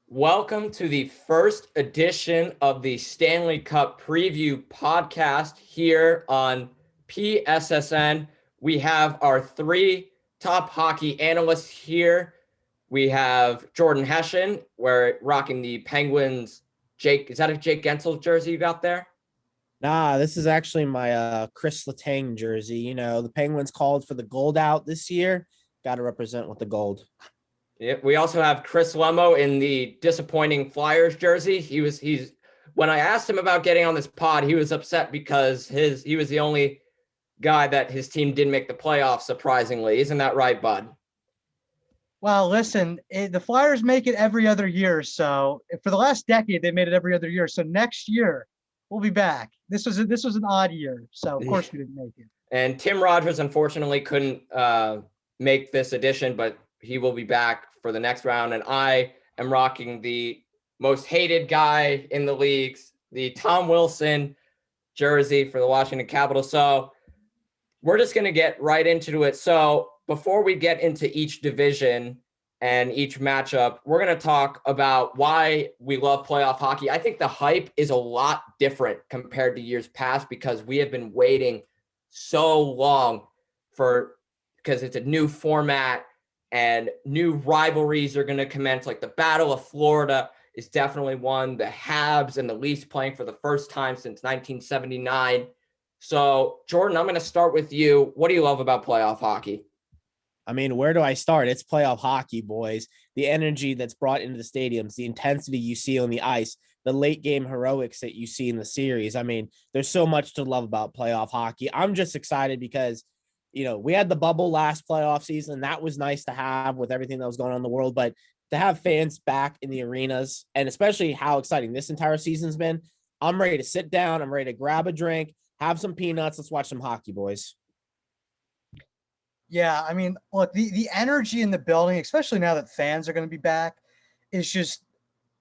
Welcome to the first edition of the Stanley Cup Preview podcast here on PSSN. We have our three top hockey analysts here. We have Jordan Hession. We're rocking the Penguins. Jake, is that a Jake Gensel jersey you got there? Nah, this is actually my Chris Letang jersey. You know, the Penguins called for the gold out this year. Got to represent with the gold. Yeah, we also have Chris Lemmo in the disappointing Flyers jersey. He's when I asked him about getting on this pod, he was upset because he was the only guy that his team didn't make the playoffs, surprisingly. Isn't that right, bud? Well, listen, the Flyers make it every other year. So for the last decade, they made it every other year. So next year, we'll be back. This was an odd year. So, of course, we didn't make it. And Tim Rogers, unfortunately, couldn't make this edition, but he will be back for the next round. And I am rocking the most hated guy in the leagues, the Tom Wilson jersey for the Washington Capitals. So we're just going to get right into it. So before we get into each division and each matchup, we're going to talk about why we love playoff hockey. I think the hype is a lot different compared to years past because we have been waiting so long because it's a new format and new rivalries are going to commence. Like the Battle of Florida is definitely one. The Habs and the Leafs playing for the first time since 1979. So, Jordan, I'm going to start with you. What do you love about playoff hockey? I mean, where do I start? It's playoff hockey, boys. The energy that's brought into the stadiums, the intensity you see on the ice, the late game heroics that you see in the series. I mean, there's so much to love about playoff hockey. I'm just excited because, you know, we had the bubble last playoff season. That was nice to have with everything that was going on in the world, but to have fans back in the arenas and especially how exciting this entire season's been, I'm ready to sit down. I'm ready to grab a drink, have some peanuts. Let's watch some hockey, boys. Yeah, I mean, look, the energy in the building, especially now that fans are going to be back, is just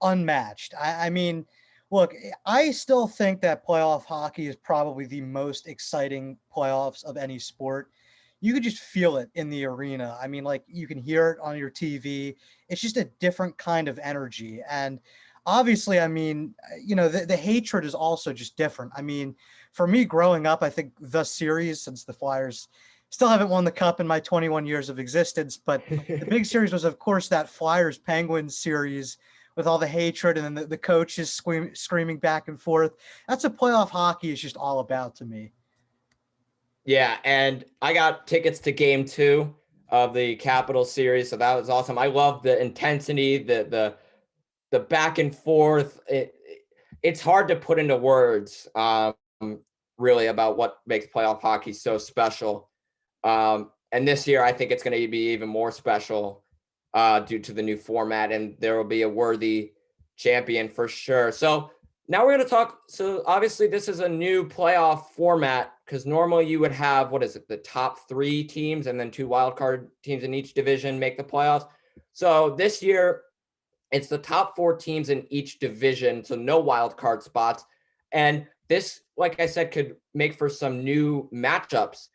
unmatched. I mean, look, I still think that playoff hockey is probably the most exciting playoffs of any sport. You could just feel it in the arena. I mean, like you can hear it on your TV. It's just a different kind of energy. And obviously, I mean, the hatred is also just different. I mean, for me growing up, I think the series, since the Flyers still haven't won the cup in my 21 years of existence, but the big series was, of course, that Flyers Penguins series with all the hatred and then the coaches screaming back and forth. That's what playoff hockey is just all about to me. Yeah, and I got tickets to game 2 of the Capital series, so that was awesome. I love the intensity, the back and forth. It's hard to put into words, really, about what makes playoff hockey so special. And this year, I think it's going to be even more special due to the new format, and there will be a worthy champion for sure. So now we're going to talk. So obviously, this is a new playoff format because normally you would have, the top 3 teams and then 2 wildcard teams in each division make the playoffs. So this year, it's the top 4 teams in each division, so no wildcard spots. And this, like I said, could make for some new matchups.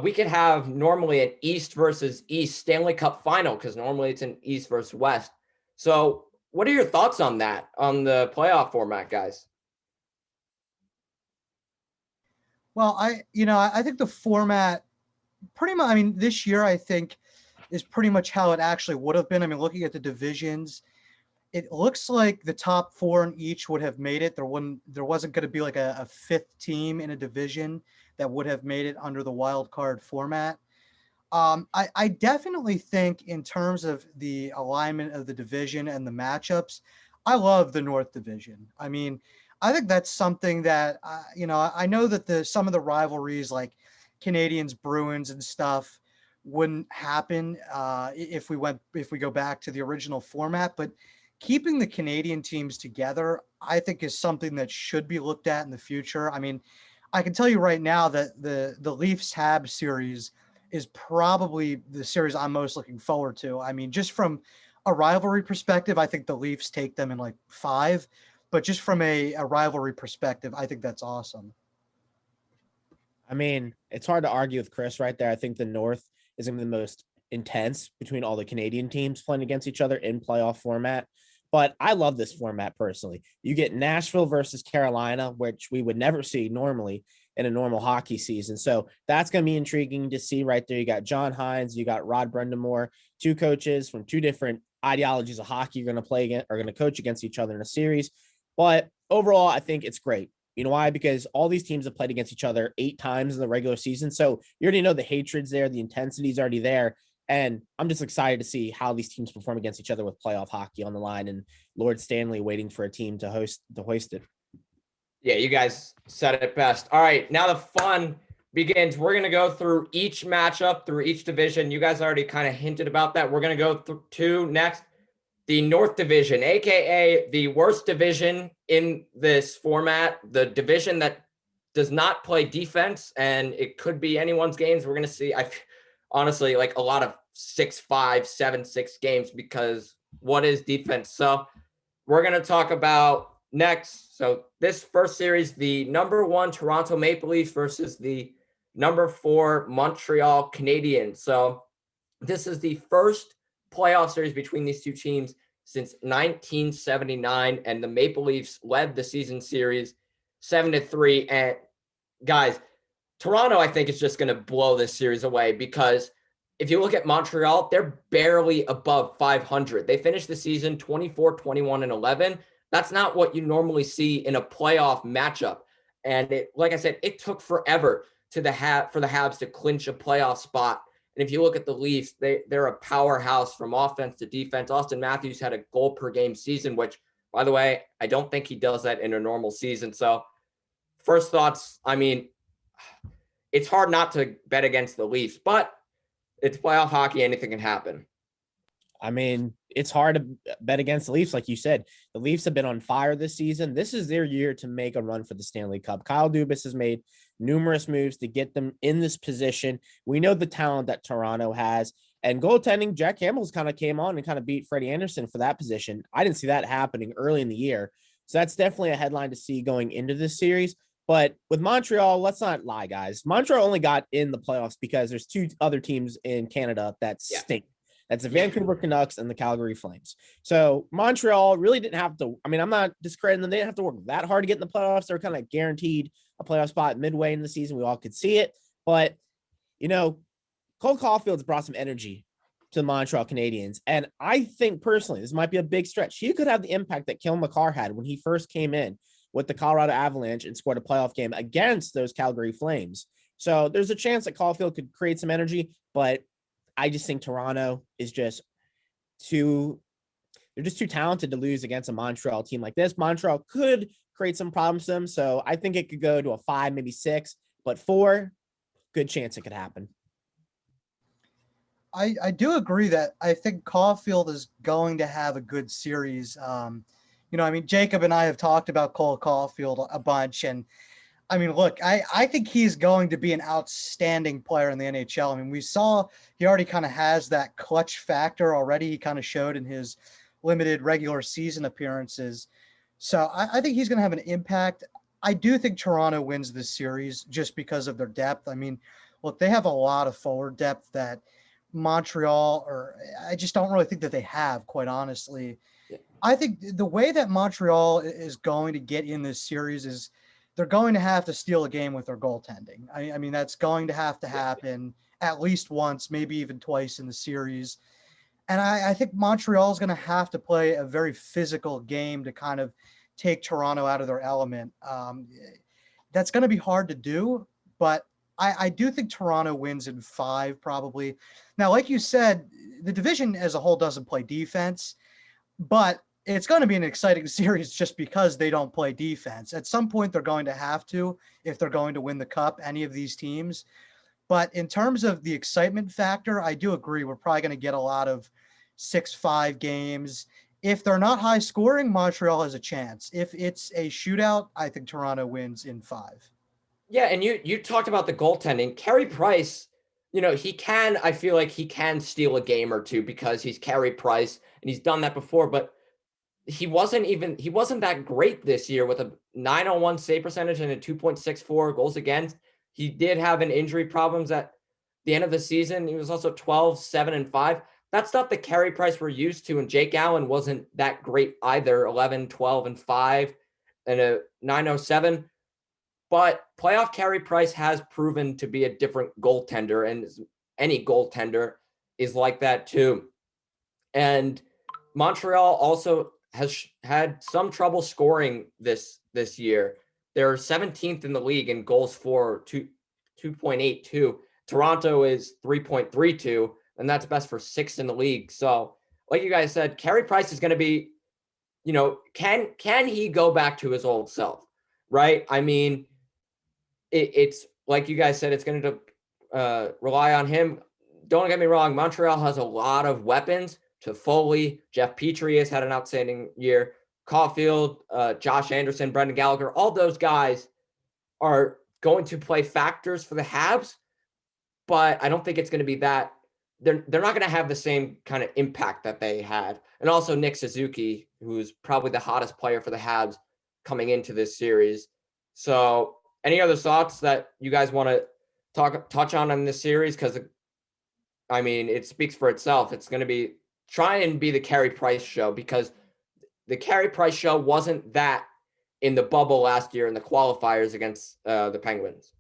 We could have normally an East versus East Stanley Cup final because normally it's an East versus West. So what are your thoughts on that, on the playoff format, guys? Well, I think the format pretty much, I mean, this year I think is pretty much how it actually would have been. I mean, looking at the divisions, it looks like the top 4 in each would have made it. There wasn't going to be like a 5th team in a division that would have made it under the wild card format. I definitely think in terms of the alignment of the division and the matchups, I love the North Division. I mean, I think that's something that, I know that some of the rivalries like Canadians, Bruins and stuff wouldn't happen if we go back to the original format, but keeping the Canadian teams together, I think is something that should be looked at in the future. I mean, I can tell you right now that the Leafs Habs series is probably the series I'm most looking forward to. I mean, just from a rivalry perspective, I think the Leafs take them in like 5, but just from a rivalry perspective, I think that's awesome. I mean, it's hard to argue with Chris right there. I think the North is going to be the most intense between all the Canadian teams playing against each other in playoff format. But I love this format personally. You get Nashville versus Carolina, which we would never see normally in a normal hockey season. So that's going to be intriguing to see right there. You got John Hines, you got Rod Brendamore, two coaches from two different ideologies of hockey are going to play against, are going to coach against each other in a series. But overall, I think it's great. You know why? Because all these teams have played against each other 8 times in the regular season. So you already know the hatred's there, the intensity's already there. And I'm just excited to see how these teams perform against each other with playoff hockey on the line and Lord Stanley waiting for a team to hoist it. Yeah, you guys said it best. All right, now the fun begins. We're going to go through each matchup, through each division. You guys already kind of hinted about that. We're going to go to next the North Division, aka the worst division in this format, the division that does not play defense, and it could be anyone's games. We're going to see, honestly, like a lot of 6-5, 7-6 games, because what is defense? So we're going to talk about next. So this first series, the number 1 Toronto Maple Leafs versus the number 4 Montreal Canadiens. So this is the first playoff series between these two teams since 1979, and the Maple Leafs led the season series 7-3. And guys, Toronto, I think, is just going to blow this series away, because if you look at Montreal, they're barely above 500. They finished the season 24, 21, and 11. That's not what you normally see in a playoff matchup. And like I said, it took forever for the Habs to clinch a playoff spot. And if you look at the Leafs, they're a powerhouse from offense to defense. Austin Matthews had a goal per game season, which, by the way, I don't think he does that in a normal season. So first thoughts, I mean, it's hard not to bet against the Leafs, but it's playoff hockey. Anything can happen. I mean, it's hard to bet against the Leafs. Like you said, the Leafs have been on fire this season. This is their year to make a run for the Stanley Cup. Kyle Dubas has made numerous moves to get them in this position. We know the talent that Toronto has, and goaltending, Jack Campbell's kind of came on and kind of beat Freddie Anderson for that position. I didn't see that happening early in the year. So that's definitely a headline to see going into this series. But with Montreal, let's not lie, guys. Montreal only got in the playoffs because there's 2 other teams in Canada that stink. That's the Vancouver Canucks and the Calgary Flames. So Montreal really didn't have to. I mean, I'm not discrediting them. They didn't have to work that hard to get in the playoffs. They're kind of guaranteed a playoff spot midway in the season. We all could see it. But, you know, Cole Caulfield's brought some energy to the Montreal Canadiens. And I think personally, this might be a big stretch. He could have the impact that Cale Makar had when he first came in with the Colorado Avalanche and scored a playoff game against those Calgary Flames. So there's a chance that Caulfield could create some energy, but I just think Toronto is just they're just too talented to lose against a Montreal team like this. Montreal could create some problems to them. So I think it could go to a 5, maybe 6, but 4, good chance it could happen. I do agree that I think Caulfield is going to have a good series. I mean, Jacob and I have talked about Cole Caulfield a bunch, and I mean, look, I think he's going to be an outstanding player in the NHL. I mean, we saw he already kind of has that clutch factor already. He kind of showed in his limited regular season appearances. So I think he's going to have an impact. I do think Toronto wins this series just because of their depth. I mean, look, they have a lot of forward depth that Montreal, or I just don't really think that they have, quite honestly. I think the way that Montreal is going to get in this series is they're going to have to steal a game with their goaltending. I mean, that's going to have to happen at least once, maybe even twice in the series. And I think Montreal is going to have to play a very physical game to kind of take Toronto out of their element. That's going to be hard to do, but I do think Toronto wins in 5 probably. Now, like you said, the division as a whole doesn't play defense, but it's going to be an exciting series just because they don't play defense. At some point, they're going to have to if they're going to win the cup, any of these teams. But in terms of the excitement factor, I do agree. We're probably going to get a lot of 6-5 games. If they're not high scoring, Montreal has a chance. If it's a shootout, I think Toronto wins in 5. Yeah, and you talked about the goaltending. Carey Price, I feel like he can steal a game or two because he's Carey Price, and he's done that before, but he wasn't that great this year with a 901 save percentage and a 2.64 goals against. He did have an injury problems at the end of the season. He was also 12, 7, and 5. that's not the Carey Price we're used to. And Jake Allen wasn't that great either, 11, 12, and 5, and a 907. But playoff Carey Price has proven to be a different goaltender, and any goaltender is like that too. And Montreal also has had some trouble scoring this year. They're 17th in the league in goals for 2.82. Toronto is 3.32, and that's best for 6th in the league. So, like you guys said, Carey Price is going to be, can he go back to his old self, right? I mean, it's like you guys said, it's going to rely on him. Don't get me wrong, Montreal has a lot of weapons. Toffoli, Jeff Petrie has had an outstanding year. Caulfield, Josh Anderson, Brendan Gallagher, all those guys are going to play factors for the Habs, but I don't think it's going to be that. They're not going to have the same kind of impact that they had. And also Nick Suzuki, who's probably the hottest player for the Habs coming into this series. So any other thoughts that you guys want to touch on in this series? Because, I mean, it speaks for itself. It's going to try and be the Carey Price show, because the Carey Price show wasn't that in the bubble last year in the qualifiers against the Penguins.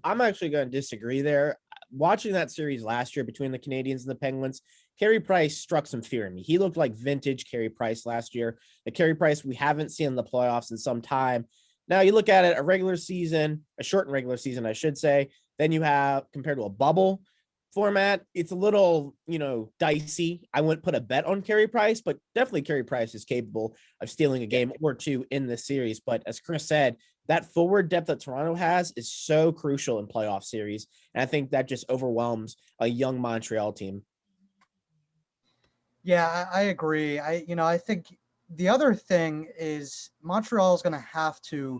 I'm actually going to disagree there. Watching that series last year between the Canadiens and the Penguins, Carey Price struck some fear in me. He looked like vintage Carey Price last year. The Carey Price we haven't seen in the playoffs in some time. Now you look at it, a shortened regular season, I should say. Then you have, compared to a bubble format, it's a little, dicey. I wouldn't put a bet on Carey Price, but definitely Carey Price is capable of stealing a game or two in this series. But as Chris said, that forward depth that Toronto has is so crucial in playoff series. And I think that just overwhelms a young Montreal team. Yeah, I agree. I think the other thing is Montreal is going to have to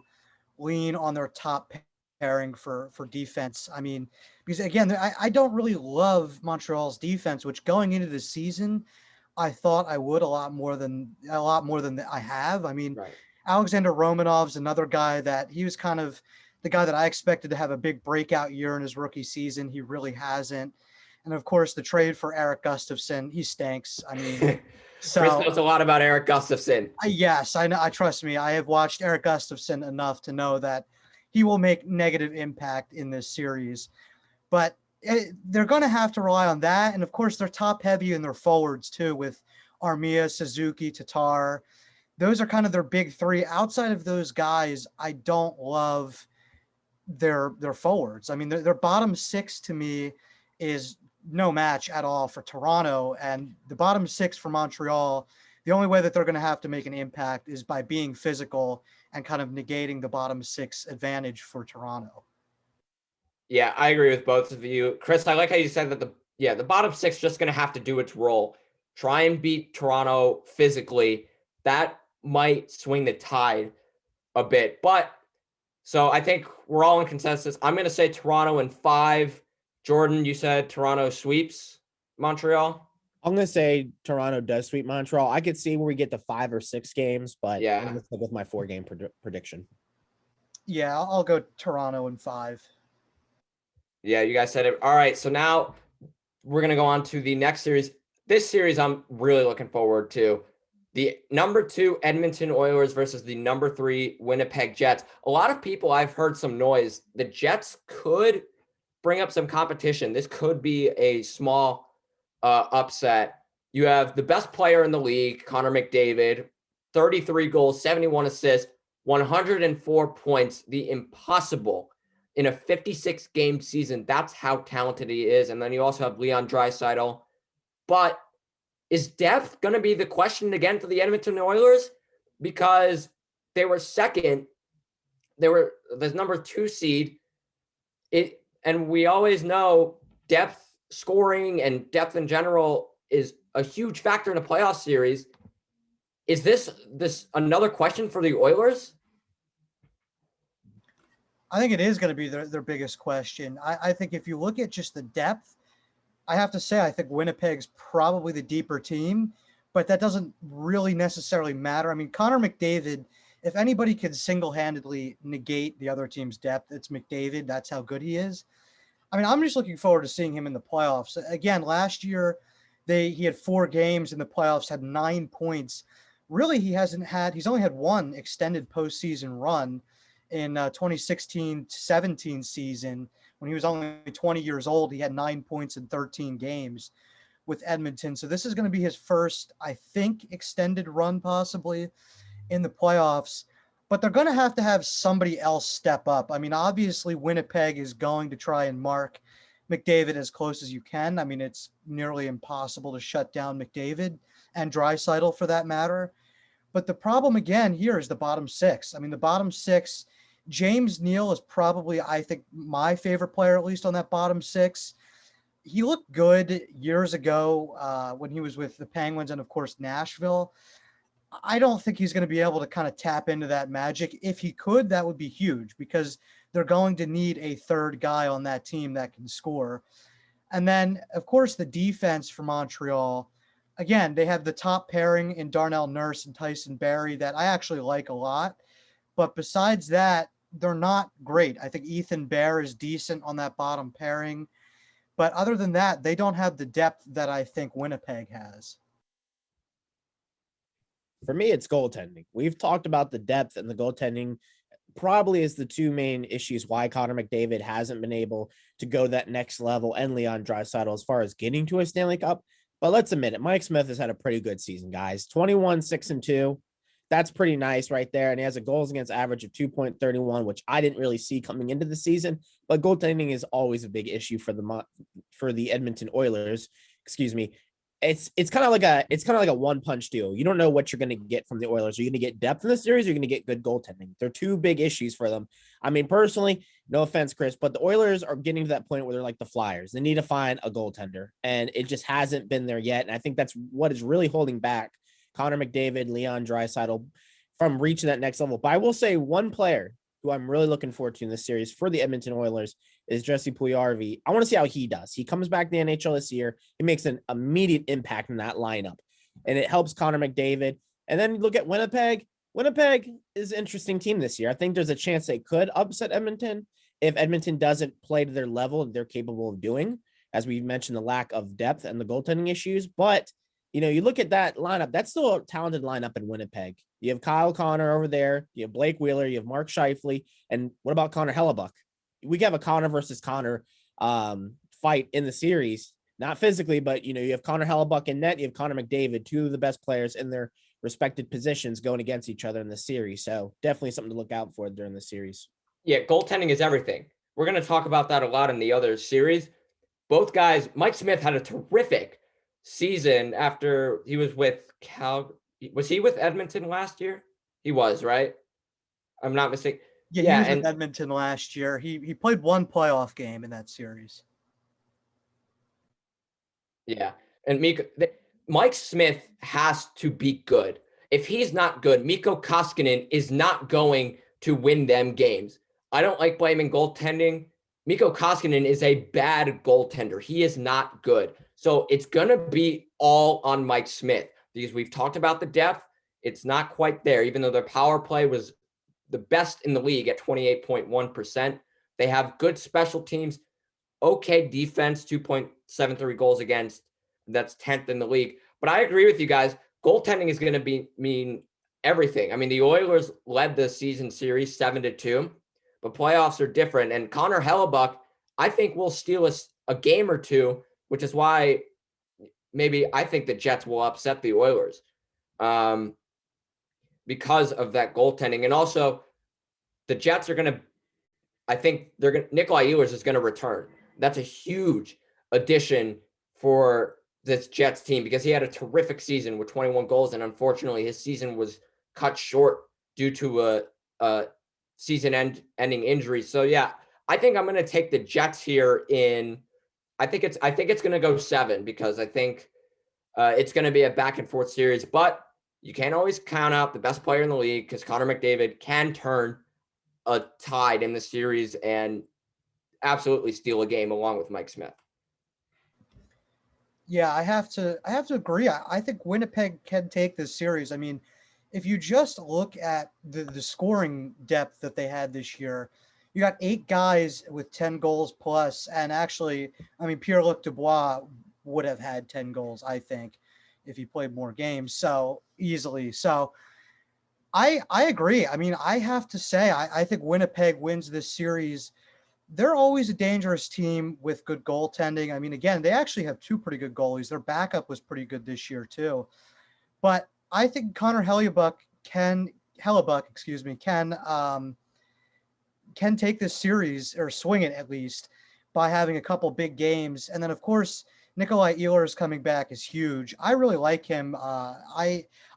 lean on their top pairing for defense. I mean, because again, I don't really love Montreal's defense, which going into the season, I thought I would a lot more than I have. I mean, Right. Alexander Romanov's another guy that he was kind of the guy that I expected to have a big breakout year in his rookie season. He really hasn't. And of course, the trade for Eric Gustafsson, he stinks. I mean, so Chris knows a lot about Eric Gustafsson. yes, I know. I trust me. I have watched Eric Gustafsson enough to know that he will make negative impact in this series. But they're going to have to rely on that. And of course, they're top heavy in their forwards too, with Armia, Suzuki, Tatar. Those are kind of their big three. Outside of those guys, I don't love their forwards. I mean, their bottom six to me is no match at all for Toronto, and the bottom six for Montreal. The only way that they're going to have to make an impact is by being physical and kind of negating the bottom six advantage for Toronto. Yeah, I agree with both of you. Chris, I like how you said that the bottom six just going to have to do its role. Try and beat Toronto physically. That might swing the tide a bit. But so I think we're all in consensus. I'm going to say Toronto in 5. Jordan, you said Toronto sweeps Montreal? I'm going to say Toronto does sweep Montreal. I could see where we get to 5 or 6 games, but yeah, I'm going to stick with my 4-game prediction. Yeah, I'll go Toronto in 5. Yeah, you guys said it. All right, so now we're going to go on to the next series. This series I'm really looking forward to. The number 2 Edmonton Oilers versus the number 3 Winnipeg Jets. A lot of people, I've heard some noise. The Jets could bring up some competition. This could be a small upset. You have the best player in the league, Connor McDavid, 33 goals, 71 assists, 104 points, the impossible in a 56-game season. That's how talented he is. And then you also have Leon Draisaitl. But is depth going to be the question again for the Edmonton Oilers? Because they were second. They were the number 2 seed. And we always know depth scoring and depth in general is a huge factor in a playoff series. Is this another question for the Oilers? I think it is going to be their biggest question. I think if you look at just the depth, I have to say, I think Winnipeg's probably the deeper team, but that doesn't really necessarily matter. I mean, Connor McDavid, if anybody could single-handedly negate the other team's depth, it's McDavid. That's how good he is. I mean, I'm just looking forward to seeing him in the playoffs. Again, last year, He had 4 games in the playoffs, had 9 points. Really, he's only had one extended postseason run in 2016-17 season when he was only 20 years old. He had 9 points in 13 games with Edmonton. So this is going to be his first, I think, extended run possibly in the playoffs. But they're going to have somebody else step up. I mean, obviously, Winnipeg is going to try and mark McDavid as close as you can. I mean, it's nearly impossible to shut down McDavid and Draisaitl for that matter. But the problem again here is the bottom 6. I mean, the bottom 6, James Neal is probably, I think, my favorite player, at least on that bottom 6. He looked good years ago when he was with the Penguins and, of course, Nashville. I don't think he's going to be able to kind of tap into that magic. If he could, that would be huge because they're going to need a third guy on that team that can score. And then, of course, the defense for Montreal. Again, they have the top pairing in Darnell Nurse and Tyson Barrie that I actually like a lot. But besides that, they're not great. I think Ethan Bear is decent on that bottom pairing. But other than that, they don't have the depth that I think Winnipeg has. For me, it's goaltending. We've talked about the depth and the goaltending probably is the two main issues why Connor McDavid hasn't been able to go that next level and Leon Draisaitl as far as getting to a Stanley Cup. But let's admit it, Mike Smith has had a pretty good season, guys. 21-6-2. That's pretty nice right there. And he has a goals against average of 2.31, which I didn't really see coming into the season. But goaltending is always a big issue for the Edmonton Oilers. Excuse me. It's kind of like a one-punch deal. You don't know what you're going to get from the Oilers. Are you going to get depth in the series? Or are you going to get good goaltending? They're two big issues for them. I mean, personally, no offense, Chris, but the Oilers are getting to that point where they're like the Flyers. They need to find a goaltender, and it just hasn't been there yet. And I think that's what is really holding back Connor McDavid, Leon Draisaitl from reaching that next level. But I will say one player who I'm really looking forward to in this series for the Edmonton Oilers is Jesse Puljujarvi. I want to see how he does. He comes back to the NHL this year. He makes an immediate impact in that lineup, and it helps Connor McDavid. And then you look at Winnipeg. Winnipeg is an interesting team this year. I think there's a chance they could upset Edmonton if Edmonton doesn't play to their level and they're capable of doing, as we mentioned, the lack of depth and the goaltending issues. But, you look at that lineup, that's still a talented lineup in Winnipeg. You have Kyle Connor over there. You have Blake Wheeler. You have Mark Scheifele. And what about Connor Hellebuck? We have a Connor versus Connor fight in the series, not physically, but, you have Connor Hellebuck in net. You have Connor McDavid, two of the best players in their respected positions going against each other in the series. So definitely something to look out for during the series. Yeah, goaltending is everything. We're going to talk about that a lot in the other series. Both guys, Mike Smith had a terrific season after he was with Was he with Edmonton last year? He was, right? I'm not mistaken. Yeah, he was with Edmonton last year. He played one playoff game in that series. Yeah, and Mike Smith has to be good. If he's not good, Mikko Koskinen is not going to win them games. I don't like blaming goaltending. Mikko Koskinen is a bad goaltender. He is not good. So it's going to be all on Mike Smith because we've talked about the depth. It's not quite there, even though their power play was the best in the league at 28.1%. They have good special teams, okay defense, 2.73 goals against. That's 10th in the league. But I agree with you guys. Goaltending is going to mean everything. I mean, the Oilers led the season series 7-2, but playoffs are different. And Connor Hellebuck, I think, will steal a game or two, which is why maybe I think the Jets will upset the Oilers. Because of that goaltending. And also the Jets are going to, I think Nikolai Ehlers is going to return. That's a huge addition for this Jets team because he had a terrific season with 21 goals. And unfortunately his season was cut short due to a season-ending injury. So yeah, I think I'm going to take the Jets here I think it's going to go 7 because I think it's going to be a back and forth series, but you can't always count out the best player in the league because Connor McDavid can turn a tide in the series and absolutely steal a game along with Mike Smith. Yeah, I have to agree. I think Winnipeg can take this series. I mean, if you just look at the scoring depth that they had this year, you got 8 guys with 10 goals plus. And actually, I mean, Pierre-Luc Dubois would have had 10 goals, I think, if he played more games so easily. So I agree. I mean, I have to say, I think Winnipeg wins this series. They're always a dangerous team with good goaltending. I mean, again, they actually have two pretty good goalies. Their backup was pretty good this year too. But I think Connor Hellebuck can take this series, or swing it at least, by having a couple big games. And then of course, Nikolai Ehlers coming back is huge. I really like him.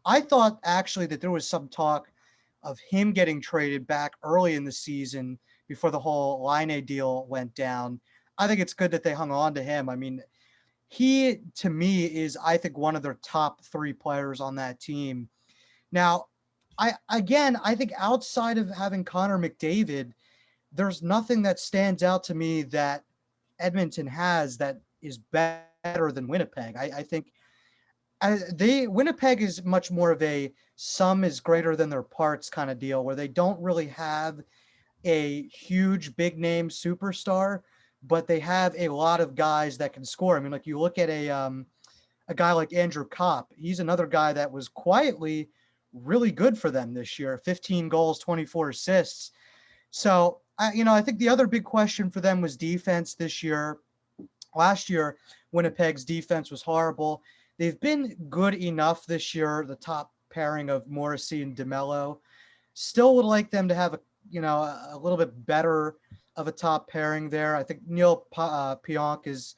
I thought actually that there was some talk of him getting traded back early in the season before the whole Line deal went down. I think it's good that they hung on to him. I mean, he, to me, is, I think, one of their top three players on that team. Now, I think outside of having Connor McDavid, there's nothing that stands out to me that Edmonton has that is better than Winnipeg. I think Winnipeg is much more of a sum is greater than their parts kind of deal, where they don't really have a huge big name superstar, but they have a lot of guys that can score. I mean, like, you look at a guy like Andrew Kopp. He's another guy that was quietly really good for them this year. 15 goals, 24 assists. So I think the other big question for them was defense this year. Last year, Winnipeg's defense was horrible. They've been good enough this year, the top pairing of Morrissey and DeMello. Still would like them to have a little bit better of a top pairing there. I think Neil Pionk has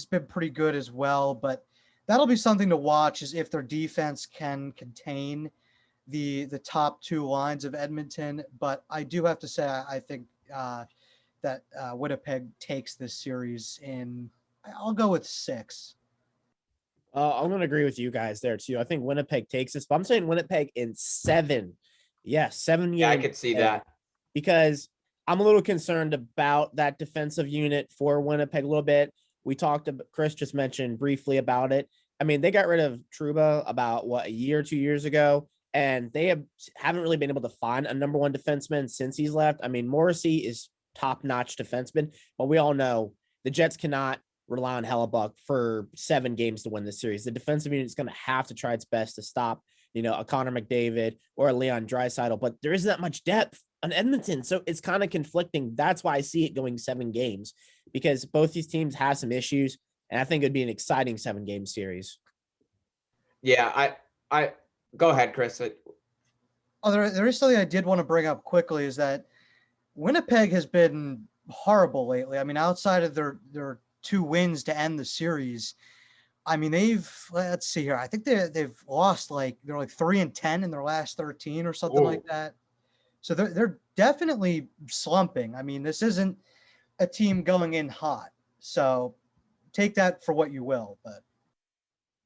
been pretty good as well, but that'll be something to watch, is if their defense can contain the top two lines of Edmonton. But I do have to say, I think that Winnipeg takes this series in, I'll go with 6. I'm going to agree with you guys there too. I think Winnipeg takes this, but I'm saying Winnipeg in 7. Yes, 7 games. Yeah, I could see that. Because I'm a little concerned about that defensive unit for Winnipeg a little bit. Chris just mentioned briefly about it. I mean, they got rid of Trouba about a year or 2 years ago, and they haven't really been able to find a number one defenseman since he's left. I mean, Morrissey is top-notch defenseman, but we all know the Jets cannot rely on Hellebuck for 7 games to win this series. The defensive unit is going to have to try its best to stop, a Connor McDavid or a Leon Draisaitl, but there isn't that much depth on Edmonton, so it's kind of conflicting. That's why I see it going 7 games, because both these teams have some issues, and I think it'd be an exciting 7-game series. Yeah, I go ahead, Chris. There is something I did want to bring up quickly, is that Winnipeg has been horrible lately. I mean, outside of their 2 wins to end the series, I mean, let's see here. I think they've lost they're 3-10 in their last 13 or something like that. So they're definitely slumping. I mean, this isn't a team going in hot. So take that for what you will. But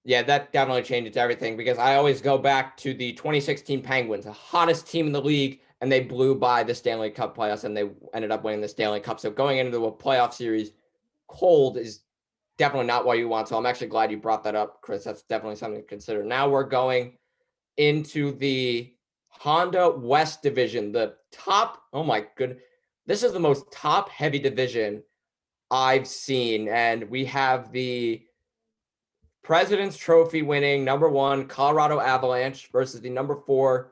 yeah, that definitely changes everything, because I always go back to the 2016 Penguins, the hottest team in the league, and they blew by the Stanley Cup playoffs, and they ended up winning the Stanley Cup. So going into a playoff series cold is definitely not what you want. So I'm actually glad you brought that up, Chris. That's definitely something to consider. Now we're going into the Honda West division, the top. Oh my goodness. This is the most top heavy division I've seen. And we have the President's Trophy winning number 1 Colorado Avalanche versus the number 4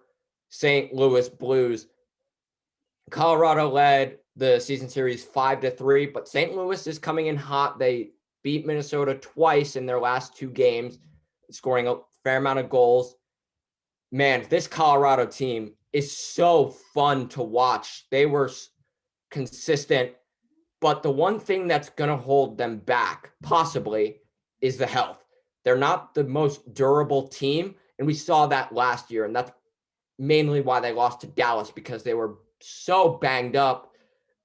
St. Louis Blues. Colorado led the season series 5-3, but St. Louis is coming in hot. They beat Minnesota twice in their last 2 games, scoring a fair amount of goals. Man, this Colorado team is so fun to watch. They were consistent, but the one thing that's going to hold them back, possibly, is the health. They're not the most durable team, and we saw that last year, and that's mainly why they lost to Dallas, because they were so banged up,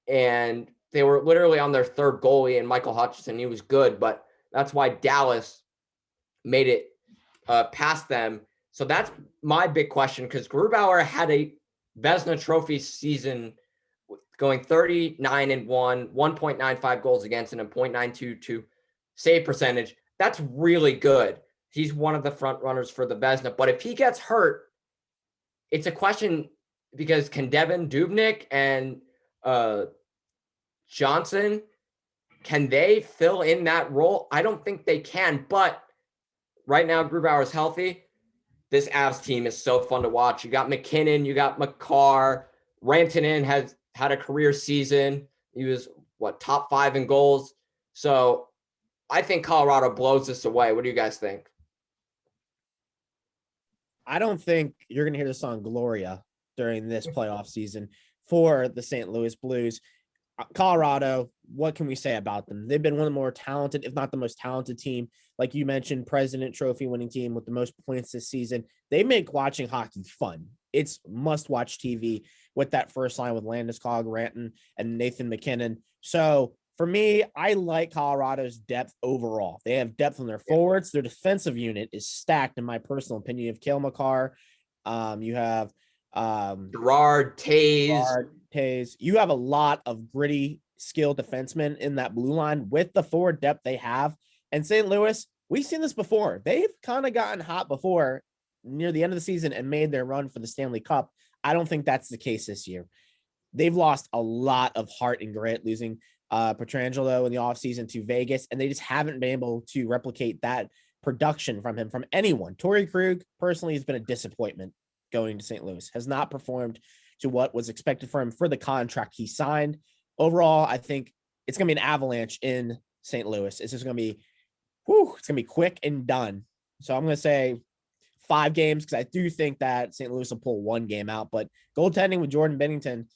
and they were literally on their 3rd goalie, and Michael Hutchinson. He was good, but that's why Dallas made it past them. So that's my big question, because Grubauer had a Vezina Trophy season going 39-1, 1.95 goals against, and a .922 save percentage. That's really good. He's one of the front runners for the Vezina. But if he gets hurt, it's a question, because can Devin Dubnyk and Johnson, can they fill in that role? I don't think they can, but right now Grubauer is healthy. This Avs team is so fun to watch. You got McKinnon, you got McCarr. Rantanen has had a career season. He was, top 5 in goals. So I think Colorado blows this away. What do you guys think? I don't think you're going to hear the song Gloria during this playoff season for the St. Louis Blues. Colorado, what can we say about them? They've been one of the more talented, if not the most talented team. Like you mentioned, President Trophy winning team with the most points this season. They make watching hockey fun. It's must-watch TV with that first line with Landeskog, Rantanen, and Nathan McKinnon. So for me, I like Colorado's depth overall. They have depth on their forwards. Their defensive unit is stacked, in my personal opinion. You have Cale Makar. You have Gerard, Tays. You have a lot of gritty, skilled defensemen in that blue line with the forward depth they have. And St. Louis, we've seen this before. They've kind of gotten hot before near the end of the season and made their run for the Stanley Cup. I don't think that's the case this year. They've lost a lot of heart and grit, losing Pietrangelo in the offseason to Vegas, and they just haven't been able to replicate that production from him, from anyone. Torrey Krug, personally, has been a disappointment going to St. Louis, has not performed to what was expected for him for the contract he signed. Overall, I think it's going to be an avalanche in St. Louis. It's just going to be, it's going to be quick and done. So I'm going to say 5 games because I do think that St. Louis will pull 1 game out, but goaltending with Jordan Binnington,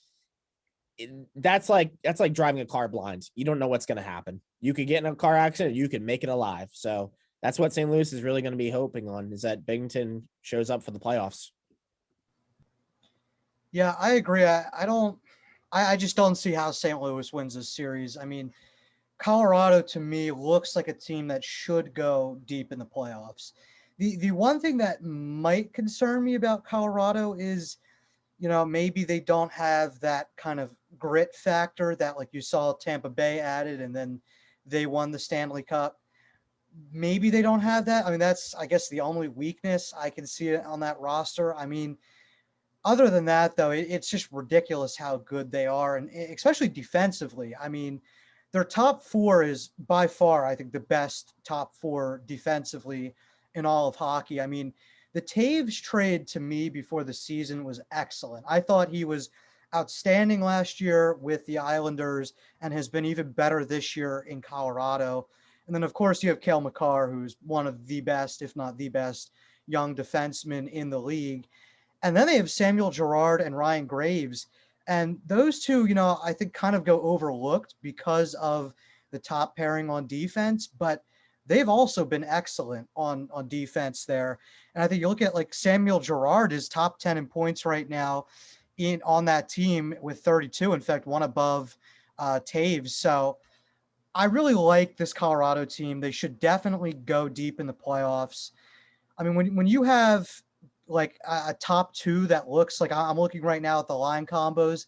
that's like driving a car blind. You don't know what's going to happen. You could get in a car accident, you could make it alive. So that's what St. Louis is really going to be hoping on, is that Binnington shows up for the playoffs. Yeah, I agree. I just don't see how St. Louis wins this series. I mean, Colorado to me looks like a team that should go deep in the playoffs. The one thing that might concern me about Colorado is, maybe they don't have that kind of grit factor that, like, you saw Tampa Bay added and then they won the Stanley Cup. Maybe they don't have that. I mean, that's, I guess, the only weakness I can see on that roster. I mean, other than that, though, it's just ridiculous how good they are, and especially defensively. I mean, their top 4 is by far, I think, the best top 4 defensively in all of hockey. I mean, the Taves trade to me before the season was excellent. I thought he was outstanding last year with the Islanders and has been even better this year in Colorado. And then, of course, you have Cale Makar, who's one of the best, if not the best, young defensemen in the league. And then they have Samuel Girard and Ryan Graves. And those two, I think kind of go overlooked because of the top pairing on defense, but they've also been excellent on defense there. And I think you look at, like, Samuel Girard is top 10 in points right now on that team with 32, in fact, one above Taves. So I really like this Colorado team. They should definitely go deep in the playoffs. I mean, when you have like a top 2 that looks like, I'm looking right now at the line combos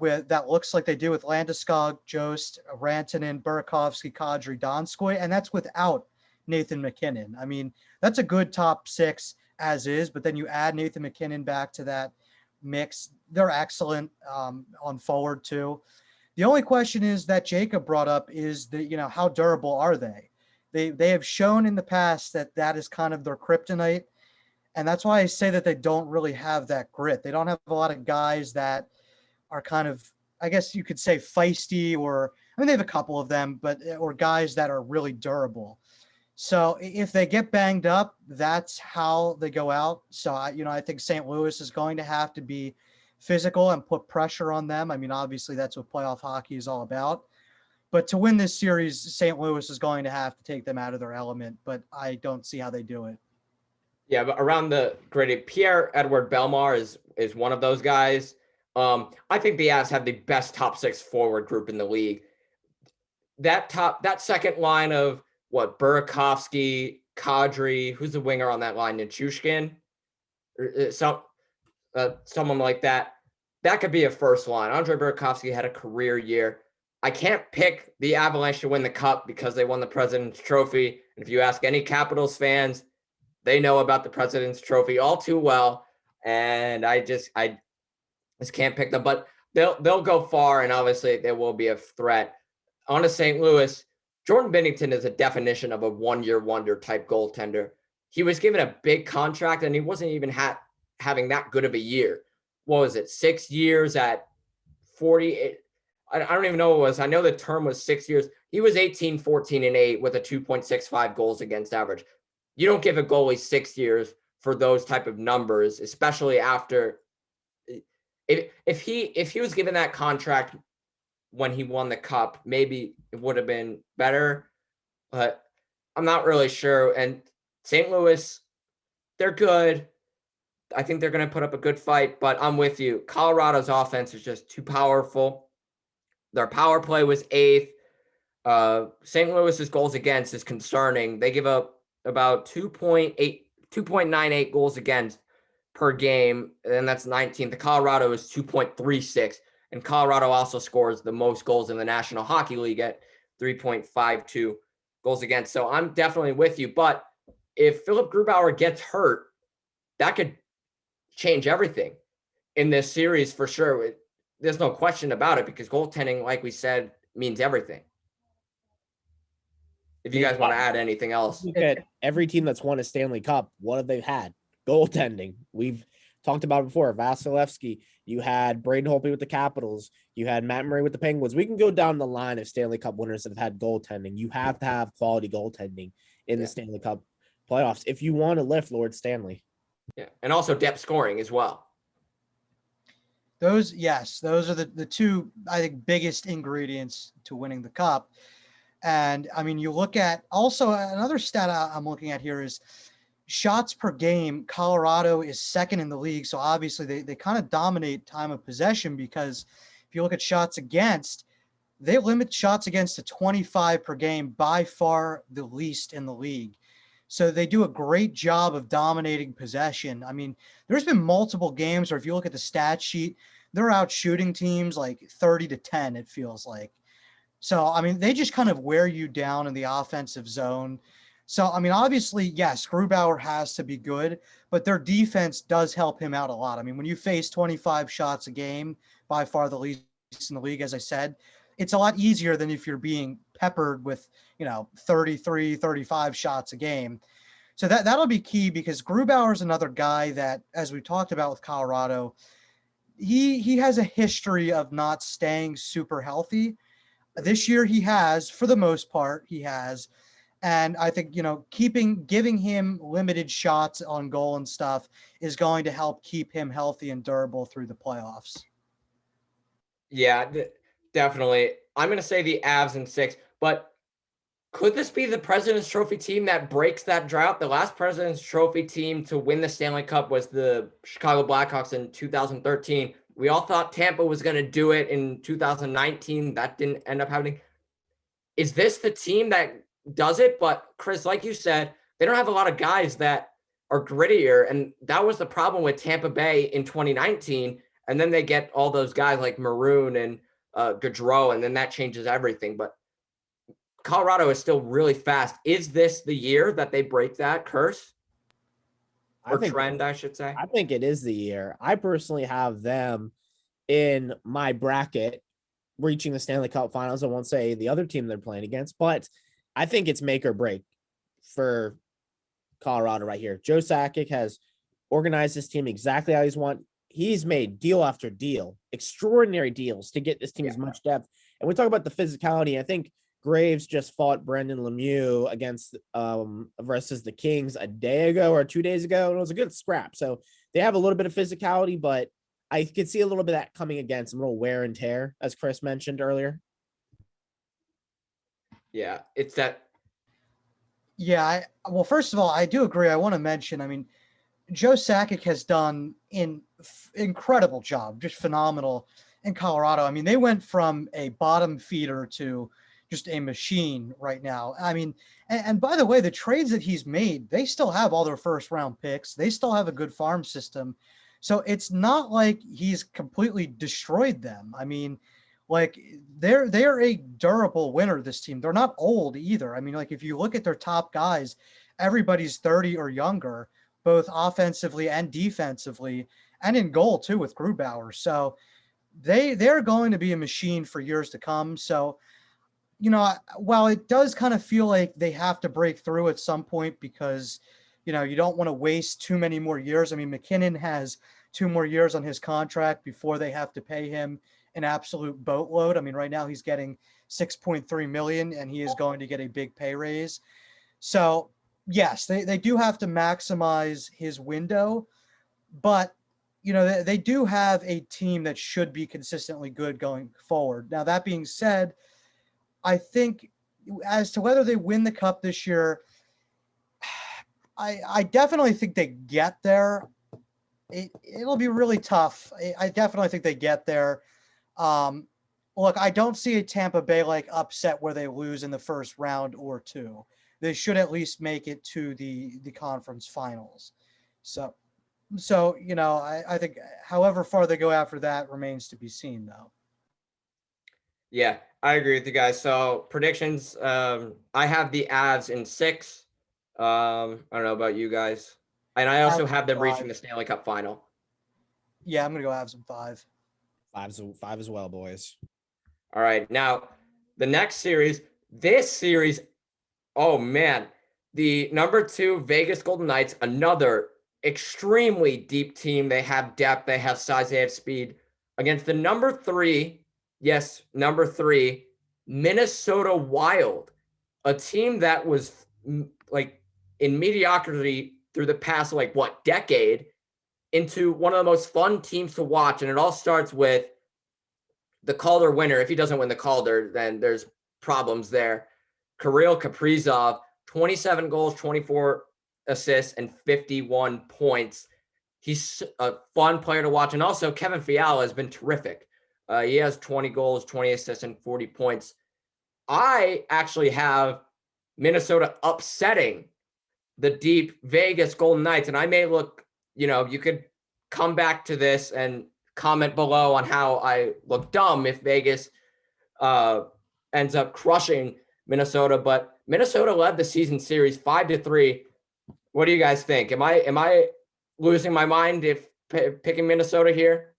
that looks like they do with Landeskog, Jost, Rantanen, Burakovsky, Kadri, Donskoy, and that's without Nathan McKinnon. I mean, that's a good top 6 as is, but then you add Nathan McKinnon back to that mix. They're excellent on forward too. The only question is that Jacob brought up is how durable are they? They have shown in the past that is kind of their kryptonite. And that's why I say that they don't really have that grit. They don't have a lot of guys that are kind of, I guess you could say, feisty, or, I mean, they have a couple of them, or guys that are really durable. So if they get banged up, that's how they go out. So, I think St. Louis is going to have to be physical and put pressure on them. I mean, obviously that's what playoff hockey is all about. But to win this series, St. Louis is going to have to take them out of their element, but I don't see how they do it. Yeah, but around the gritty, Pierre-Edouard Bellemare is one of those guys. I think the Avs have the best top 6 forward group in the league. That second line of Burakovsky, Kadri, who's the winger on that line, Nichushkin, someone like that. That could be a first line. Andre Burakovsky had a career year. I can't pick the Avalanche to win the Cup because they won the President's Trophy. And if you ask any Capitals fans, they know about the President's Trophy all too well, and I just can't pick them. But they'll go far, and obviously there will be a threat. on to St. Louis. Jordan Binnington is a definition of a one-year wonder type goaltender. He was given a big contract, and he wasn't even having that good of a year. What was it? 6 years at 40. I don't even know what it was. I know the term was 6 years. He was 18, 14, and 8 with a 2.65 goals against average. You don't give a goalie 6 years for those type of numbers, especially after if he was given that contract when he won the cup, maybe it would have been better, but I'm not really sure. And St. Louis, they're good. I think they're going to put up a good fight, but I'm with you. Colorado's offense is just too powerful. Their power play was 8th. St. Louis's goals against is concerning. They give up about 2.98 goals against per game, and that's 19th. The Colorado is 2.36, and Colorado also scores the most goals in the National Hockey League at 3.52 goals against. So I'm definitely with you. But if Philip Grubauer gets hurt, that could change everything in this series for sure. There's no question about it, because goaltending, like we said, means everything. If you guys want to add anything else. Look at every team that's won a Stanley Cup, what have they had? Goaltending. We've talked about it before. Vasilevsky, you had Braden Holtby with the Capitals, you had Matt Murray with the Penguins. We can go down the line of Stanley Cup winners that have had goaltending. You have to have quality goaltending in the Stanley Cup playoffs if you want to lift Lord Stanley. Yeah, and also depth scoring as well. Those are the two, I think, biggest ingredients to winning the cup. And I mean, you look at also another stat I'm looking at here is shots per game. Colorado is second in the league. So obviously they kind of dominate time of possession, because if you look at shots against, they limit shots against to 25 per game, by far the least in the league. So they do a great job of dominating possession. I mean, there's been multiple games where if you look at the stat sheet, they're out shooting teams like 30-10, it feels like. So, I mean, they just kind of wear you down in the offensive zone. So, I mean, obviously, yes, Grubauer has to be good, but their defense does help him out a lot. I mean, when you face 25 shots a game, by far the least in the league, as I said, it's a lot easier than if you're being peppered with, 33, 35 shots a game. So that'll be key, because Grubauer is another guy that, as we talked about with Colorado, he has a history of not staying super healthy. This year he has, for the most part, he has. And I think, giving him limited shots on goal and stuff is going to help keep him healthy and durable through the playoffs. Yeah, definitely. I'm going to say the Avs in 6, but could this be the President's Trophy team that breaks that drought? The last President's Trophy team to win the Stanley Cup was the Chicago Blackhawks in 2013. We all thought Tampa was going to do it in 2019. That didn't end up happening. Is this the team that does it? But Chris, like you said, they don't have a lot of guys that are grittier. And that was the problem with Tampa Bay in 2019. And then they get all those guys like Maroon and Gaudreau, and then that changes everything. But Colorado is still really fast. Is this the year that they break that curse? Or trend, I should say. I think it is the year. I personally have them in my bracket reaching the Stanley Cup Finals. I won't say the other team they're playing against, but I think it's make or break for Colorado right here. Joe Sakic has organized this team exactly how he's want. He's made deal after deal, extraordinary deals to get this team as much depth. And we talk about the physicality. I think Graves just fought Brendan Lemieux against versus the Kings a day ago or 2 days ago, and it was a good scrap. So they have a little bit of physicality, but I could see a little bit of that coming against a little wear and tear, as Chris mentioned earlier. Yeah, it's that. Yeah, well, first of all, I do agree. I want to mention, I mean, Joe Sakic has done an incredible job, just phenomenal in Colorado. I mean, they went from a bottom feeder to just a machine right now. I mean, and by the way, the trades that he's made, they still have all their first round picks. They still have a good farm system. So it's not like he's completely destroyed them. I mean, like they're a durable winner, this team. They're not old either. I mean, like if you look at their top guys, everybody's 30 or younger, both offensively and defensively, and in goal too with Grubauer. So they're going to be a machine for years to come. So while it does kind of feel like they have to break through at some point because, you don't want to waste too many more years. I mean, McKinnon has 2 more years on his contract before they have to pay him an absolute boatload. I mean, right now he's getting 6.3 million and he is going to get a big pay raise. So yes, they do have to maximize his window, but they do have a team that should be consistently good going forward. Now, that being said, I think as to whether they win the cup this year, I definitely think they get there. It'll be really tough. I definitely think they get there. Look, I don't see a Tampa Bay like upset where they lose in the first round or two. They should at least make it to the conference finals. So I think however far they go after that remains to be seen, though. Yeah, I agree with you guys. So predictions, I have the Avs in 6. I don't know about you guys. And I also have them reaching the Stanley Cup final. Yeah, I'm going to go Avs in 5. 5 as well, boys. All right. Now, the next series, this series, oh, man. The number 2 Vegas Golden Knights, another extremely deep team. They have depth. They have size. They have speed. Against the number 3, yes, number 3, Minnesota Wild, a team that was like in mediocrity through the past, decade, into one of the most fun teams to watch. And it all starts with the Calder winner. If he doesn't win the Calder, then there's problems there. Kirill Kaprizov, 27 goals, 24 assists, and 51 points. He's a fun player to watch. And also, Kevin Fiala has been terrific. He has 20 goals, 20 assists, and 40 points. I actually have Minnesota upsetting the deep Vegas Golden Knights. And I may look, you could come back to this and comment below on how I look dumb if Vegas ends up crushing Minnesota. But Minnesota led the season series 5-3. What do you guys think? Am I losing my mind if picking Minnesota here?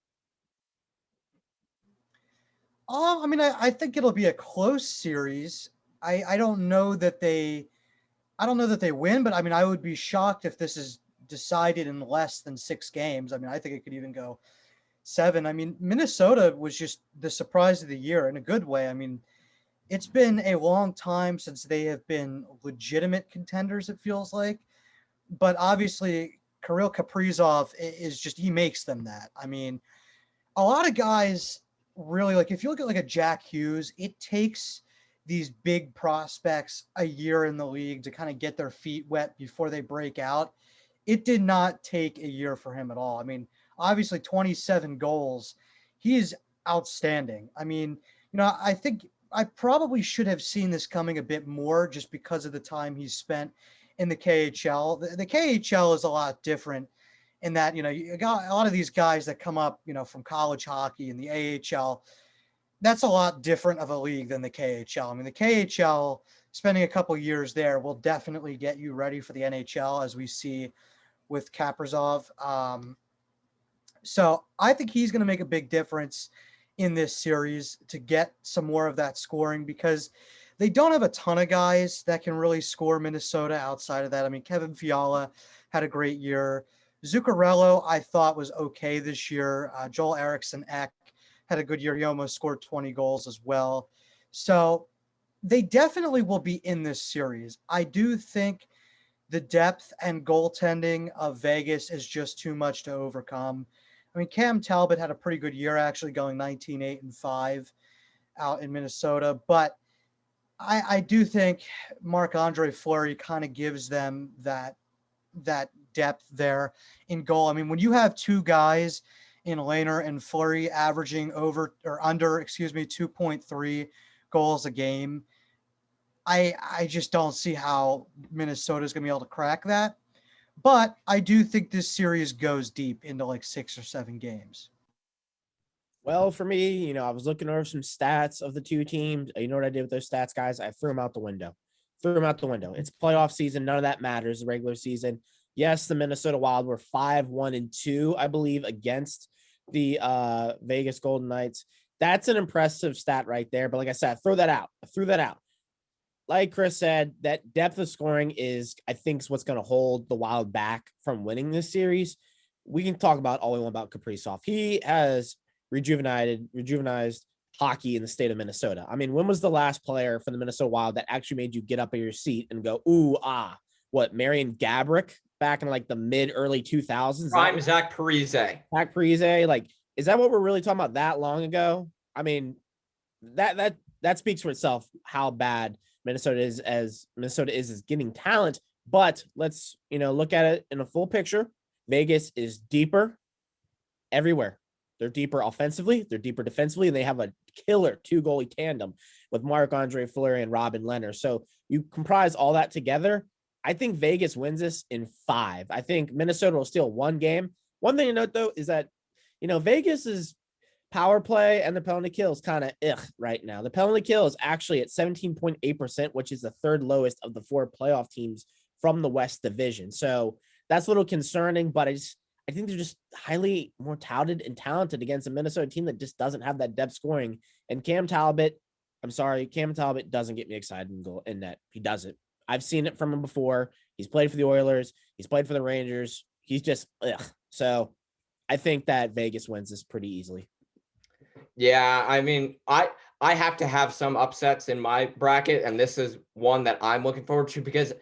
I think it'll be a close series. I don't know that they win, but I would be shocked if this is decided in less than 6 games. I think it could even go 7. Minnesota was just the surprise of the year in a good way. It's been a long time since they have been legitimate contenders, it feels like. But obviously, Kirill Kaprizov he makes them that. A lot of guys really, if you look at a Jack Hughes, it takes these big prospects a year in the league to kind of get their feet wet before they break out. It did not take a year for him at all. Obviously 27 goals. He is outstanding. I think I probably should have seen this coming a bit more just because of the time he's spent in the KHL. The KHL is a lot different in that, you got a lot of these guys that come up, from college hockey and the AHL. That's a lot different of a league than the KHL. The KHL, spending a couple years there will definitely get you ready for the NHL, as we see with Kaprizov. So I think he's going to make a big difference in this series to get some more of that scoring, because they don't have a ton of guys that can really score Minnesota outside of that. Kevin Fiala had a great year. Zuccarello, I thought, was okay this year. Joel Eriksson Ek had a good year. He almost scored 20 goals as well. So they definitely will be in this series. I do think the depth and goaltending of Vegas is just too much to overcome. Cam Talbot had a pretty good year, actually, going 19-8-5 out in Minnesota. But I do think Marc-Andre Fleury kind of gives them that depth there in goal. When you have 2 guys in Lehner and Fleury averaging over or under, 2.3 goals a game, I just don't see how Minnesota is going to be able to crack that. But I do think this series goes deep into 6 or 7 games. Well, for me, I was looking over some stats of the 2 teams. You know what I did with those stats, guys? I threw them out the window. It's playoff season. None of that matters. The regular season. Yes, the Minnesota Wild were 5-1-2, I believe, against the Vegas Golden Knights. That's an impressive stat right there. But like I said, I threw that out. Like Chris said, that depth of scoring is, I think, is what's going to hold the Wild back from winning this series. We can talk about all we want about Kaprizov. He has rejuvenized hockey in the state of Minnesota. I mean, when was the last player for the Minnesota Wild that actually made you get up in your seat and go, ooh, ah? What, Marian Gaborik back in like the mid-early 2000s? Prime Zach Parise. Zach Parise, like, is that what we're really talking about that long ago? I mean, that speaks for itself how bad Minnesota is getting talent. But let's, look at it in a full picture. Vegas is deeper everywhere. They're deeper offensively, they're deeper defensively, and they have a killer 2-goalie tandem with Marc-Andre Fleury and Robin Lehner. So you comprise all that together. I think Vegas wins this in 5. I think Minnesota will steal 1 game. One thing to note, though, is that, Vegas's power play and the penalty kill is kind of right now. The penalty kill is actually at 17.8%, which is the 3rd lowest of the 4 playoff teams from the West Division. So that's a little concerning, but I think they're just highly more touted and talented against a Minnesota team that just doesn't have that depth scoring. And Cam Talbot doesn't get me excited in goal in net. He doesn't. I've seen it from him before. He's played for the Oilers. He's played for the Rangers. He's just So I think that Vegas wins this pretty easily. Yeah, I mean, I have to have some upsets in my bracket, and this is one that I'm looking forward to because,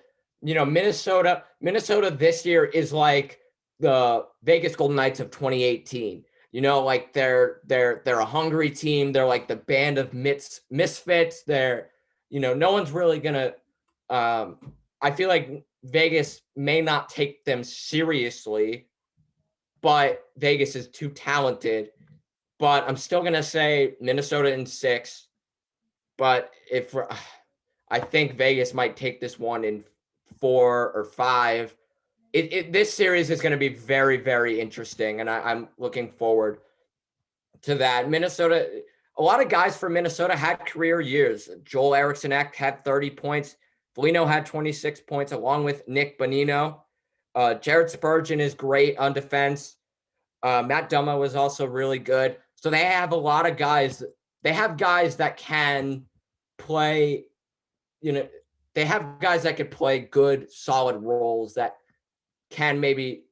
Minnesota this year is like the Vegas Golden Knights of 2018. Like they're a hungry team. They're like the band of misfits. They're, no one's really gonna. I feel like Vegas may not take them seriously, but Vegas is too talented. But I'm still gonna say Minnesota in 6. But I think Vegas might take this one in 4 or 5. This series is going to be very, very interesting, and I'm looking forward to that. Minnesota, a lot of guys from Minnesota had career years. Joel Eriksson Ek had 30 points. Foligno had 26 points, along with Nick Bonino. Jared Spurgeon is great on defense. Matt Dumma was also really good. So they have a lot of guys. They have guys that can play, they have guys that could play good, solid roles that can maybe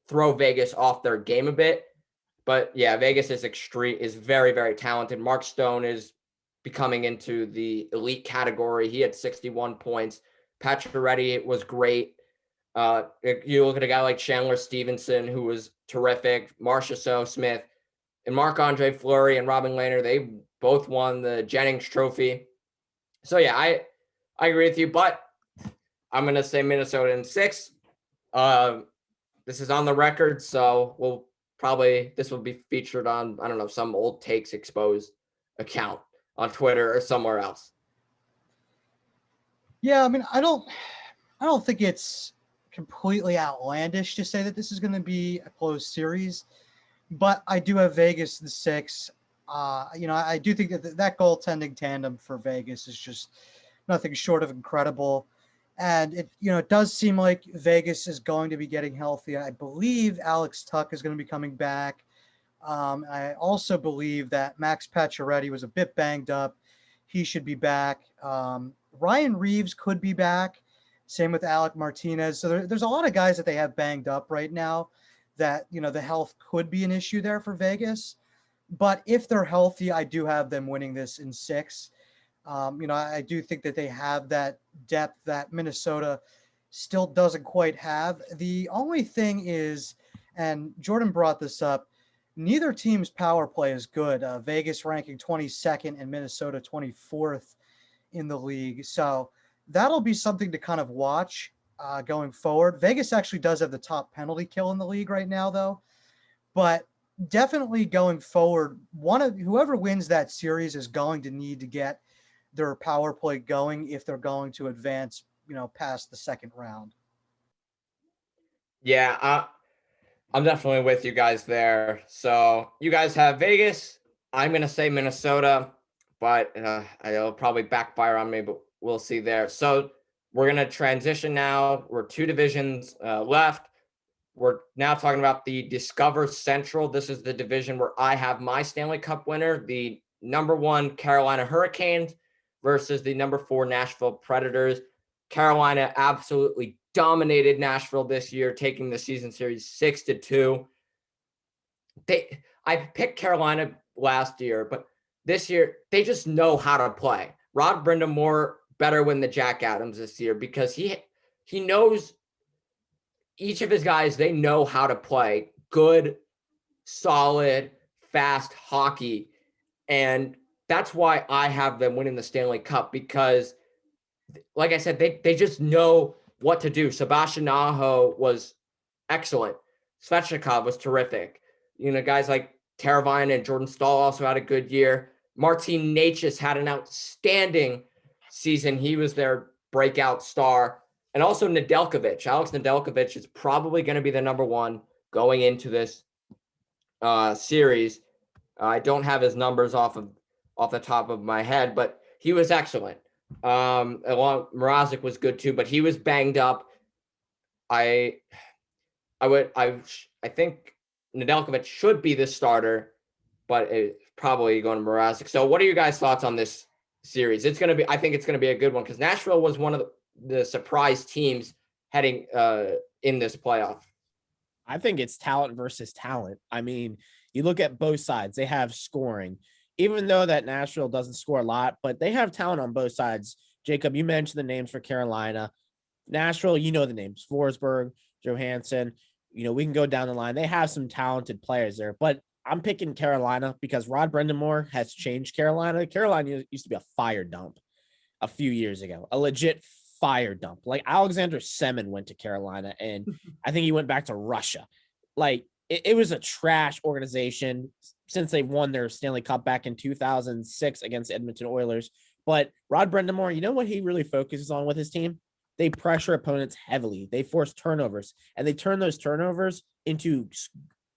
throw Vegas off their game a bit. But yeah, Vegas is very, very talented. Mark Stone is becoming into the elite category. He had 61 points. Pacioretty was great. You look at a guy like Chandler Stevenson, who was terrific. Marcia Smith and Marc-Andre Fleury and Robin Lehner, they both won the Jennings Trophy. So yeah, I agree with you, but I'm going to say Minnesota in 6. This is on the record, so this will be featured on, I don't know, some Old Takes Exposed account on Twitter or somewhere else. Yeah, I mean, I don't think it's completely outlandish to say that this is going to be a close series, but I do have Vegas in 6. I do think that goaltending tandem for Vegas is just nothing short of incredible. And it does seem like Vegas is going to be getting healthy. I believe Alex Tuch is going to be coming back. I also believe that Max Pacioretty was a bit banged up. He should be back. Ryan Reeves could be back. Same with Alec Martinez. So there's a lot of guys that they have banged up right now that, the health could be an issue there for Vegas. But if they're healthy, I do have them winning this in 6. I do think that they have that depth that Minnesota still doesn't quite have. The only thing is, and Jordan brought this up, neither team's power play is good. Vegas ranking 22nd and Minnesota 24th in the league. So that'll be something to kind of watch going forward. Vegas actually does have the top penalty kill in the league right now, though. But definitely going forward, whoever wins that series is going to need to get their power play going if they're going to advance, past the second round. Yeah, I'm definitely with you guys there. So you guys have Vegas. I'm going to say Minnesota, but it'll probably backfire on me, but we'll see there. So we're going to transition now. We're 2 divisions left. We're now talking about the Discover Central. This is the division where I have my Stanley Cup winner, the number 1 Carolina Hurricanes versus the number 4 Nashville Predators. Carolina absolutely dominated Nashville this year, taking the season series 6-2. I picked Carolina last year, but this year they just know how to play. Rod Brind'Amour better win the Jack Adams this year because he knows each of his guys. They know how to play good, solid, fast hockey, and that's why I have them winning the Stanley Cup because, like I said, they just know what to do. Sebastian Aho was excellent. Svechnikov was terrific. Guys like Teravainen and Jordan Staal also had a good year. Martin Necas had an outstanding season. He was their breakout star. And also Nedeljkovic. Alex Nedeljkovic is probably going to be the number 1 going into this series. I don't have his numbers off the top of my head, but he was excellent. Mrazek was good too, but he was banged up. I think Nedeljkovic should be the starter, but it's probably going to Mrazek. So what are your guys' thoughts on this series? I think it's going to be a good one because Nashville was one of the surprise teams heading in this playoff. I think it's talent versus talent. I mean, you look at both sides, they have scoring, even though that Nashville doesn't score a lot, but they have talent on both sides. Jacob, you mentioned the names for Carolina. Nashville, you know the names, Forsberg, Johansson. We can go down the line. They have some talented players there, but I'm picking Carolina because Rod Brind'Amour has changed Carolina. Carolina used to be a fire dump a few years ago, a legit fire dump. Like Alexander Semin went to Carolina, and I think he went back to Russia. Like it was a trash organization since they won their Stanley Cup back in 2006 against Edmonton Oilers. But Rod Brind'Amour, you know what he really focuses on with his team? They pressure opponents heavily. They force turnovers, and they turn those turnovers into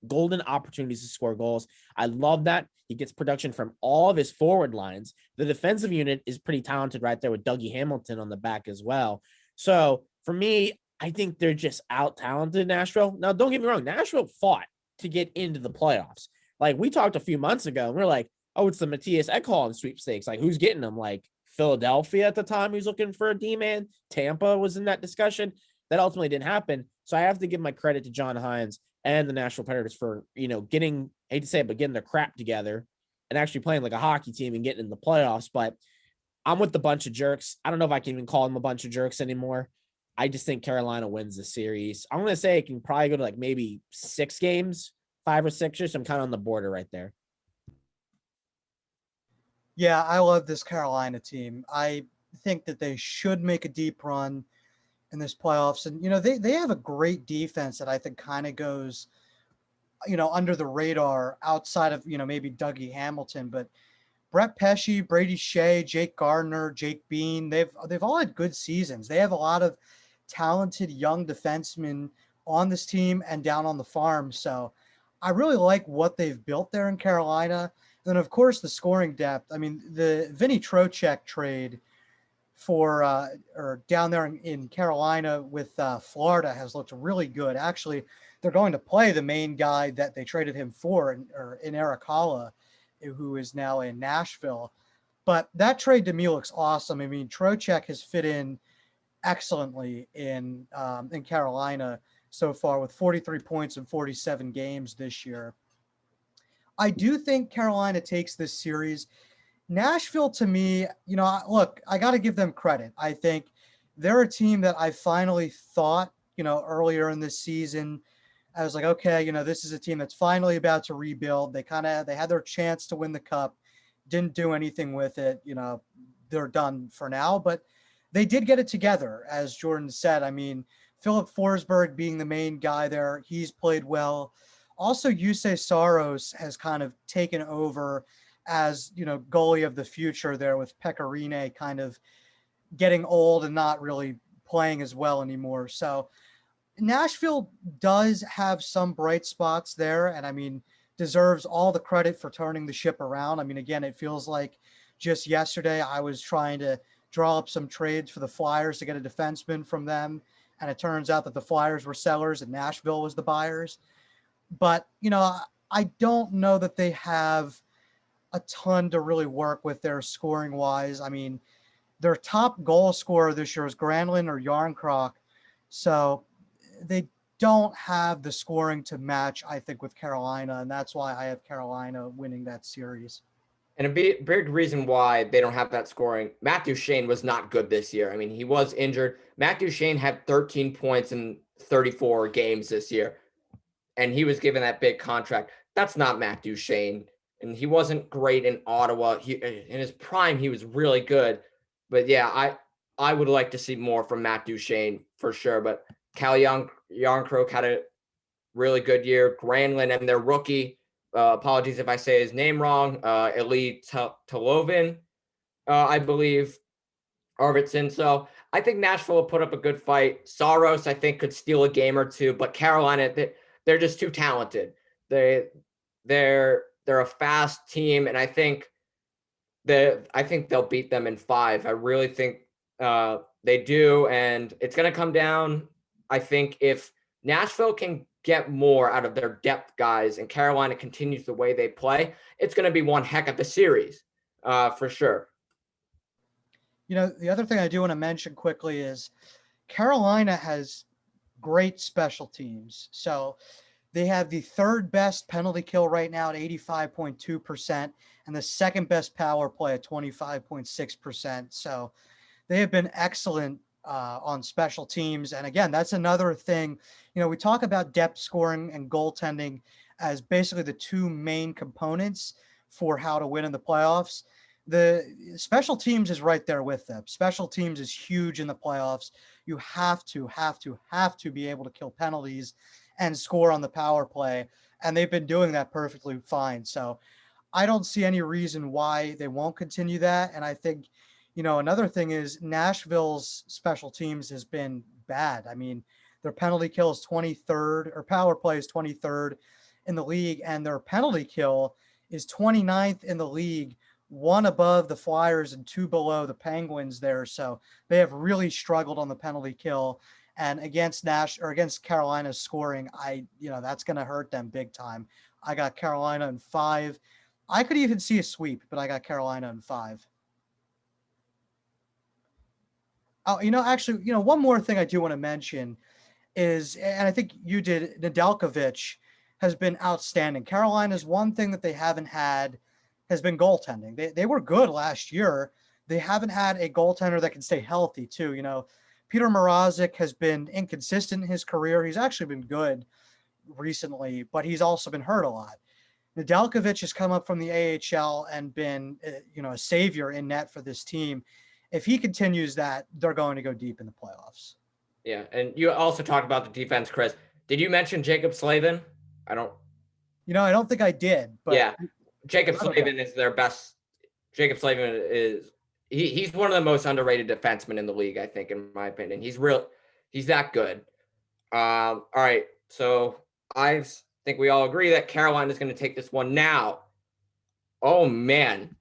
golden opportunities to score goals. I love that. He gets production from all of his forward lines. The defensive unit is pretty talented right there with Dougie Hamilton on the back as well. So for me, I think they're just out-talented Nashville. Now, don't get me wrong. Nashville fought to get into the playoffs. Like, we talked a few months ago, and we're like, oh, it's the Matthias Ekholm sweepstakes. Like, who's getting them? Like, Philadelphia at the time, who's looking for a D-man. Tampa was in that discussion. That ultimately didn't happen. So I have to give my credit to John Hynes and the Nashville Predators for, getting, I hate to say it, but getting their crap together and actually playing like a hockey team and getting in the playoffs. But I'm with the bunch of jerks. I don't know if I can even call them a bunch of jerks anymore. I just think Carolina wins the series. I'm going to say it can probably go to like maybe 6 games, 5 or 6 years. I'm kind of on the border right there. Yeah, I love this Carolina team. I think that they should make a deep run in this playoffs. And, they have a great defense that I think kind of goes, under the radar outside of, maybe Dougie Hamilton. But Brett Pesce, Brady Shea, Jake Gardiner, Jake Bean, they've all had good seasons. They have a lot of talented young defensemen on this team and down on the farm. So I really like what they've built there in Carolina. And then, of course, the scoring depth. I mean, the Vinny Trocheck trade for or down there in Carolina with Florida has looked really good. Actually, they're going to play the main guy that they traded him for in Eric Holla, who is now in Nashville. But that trade to me looks awesome. I mean, Trocheck has fit in excellently in Carolina so far with 43 points in 47 games this year. I do think Carolina takes this series. Nashville, to me, look, I got to give them credit. I think they're a team that I finally thought, earlier in this season, I was like, okay, this is a team that's finally about to rebuild. They had their chance to win the cup, didn't do anything with it. They're done for now, but they did get it together, as Jordan said. I mean, Philip Forsberg being the main guy there, he's played well. Also, Jussi Saros has kind of taken over as, goalie of the future there, with Pekka Rinne kind of getting old and not really playing as well anymore. So Nashville does have some bright spots there, and I mean, deserves all the credit for turning the ship around. I mean, again, it feels like just yesterday I was trying to draw up some trades for the Flyers to get a defenseman from them, and it turns out that the Flyers were sellers and Nashville was the buyers. But, I don't know that they have a ton to really work with there scoring wise. I mean, their top goal scorer this year is Granlund or Yarncroc. So they don't have the scoring to match, I think, with Carolina. And that's why I have Carolina winning that series. And a big reason why they don't have that scoring, Matt Duchene was not good this year. I mean, he was injured. Matt Duchene had 13 points in 34 games this year, and he was given that big contract. That's not Matt Duchene, and he wasn't great in Ottawa. In his prime, he was really good. But yeah, I would like to see more from Matt Duchene for sure. But Cal Yarncroc had a really good year. Granlund and their rookie, apologies if I say his name wrong, Eli Tolovin, I believe, Arvidsson. So I think Nashville will put up a good fight. Saros, I think, could steal a game or two, but Carolina, they're just too talented. They're a fast team, and I think they'll beat them in 5. I really think they do, and it's going to come down. I think if Nashville can get more out of their depth guys and Carolina continues the way they play, it's going to be one heck of a series for sure. You know, the other thing I do want to mention quickly is Carolina has great special teams. So they have the 3rd best penalty kill right now at 85.2% and the 2nd best power play at 25.6%. So they have been excellent on special teams. And again, that's another thing. You know, we talk about depth scoring and goaltending as basically the 2 main components for how to win in the playoffs. The special teams is right there with them. Special teams is huge in the playoffs. You have to be able to kill penalties and score on the power play. And they've been doing that perfectly fine. So I don't see any reason why they won't continue that. And I think, you know, another thing is Nashville's special teams has been bad. I mean, their penalty kill is 23rd, or power play is 23rd in the league, and their penalty kill is 29th in the league, 1 above the Flyers and 2 below the Penguins there. So they have really struggled on the penalty kill. And against against Carolina's scoring, that's going to hurt them big time. I got Carolina in 5. I could even see a sweep, but I got Carolina in 5. Oh, actually, one more thing I do want to mention is, and I think you did, Nedeljkovic has been outstanding. Carolina's one thing that they haven't had has been goaltending. They were good last year. They haven't had a goaltender that can stay healthy too. You know, Peter Mrazek has been inconsistent in his career. He's actually been good recently, but he's also been hurt a lot. Nedeljkovic has come up from the AHL and been, a savior in net for this team. If he continues that, they're going to go deep in the playoffs. Yeah, and you also talked about the defense, Chris. Did you mention Jacob Slavin? I don't think I did. But yeah, Jacob Slavin is their best. Jacob Slavin is he's one of the most underrated defensemen in the league, I think, in my opinion. He's that good. All right, so I think we all agree that Carolina is going to take this one now. Oh man,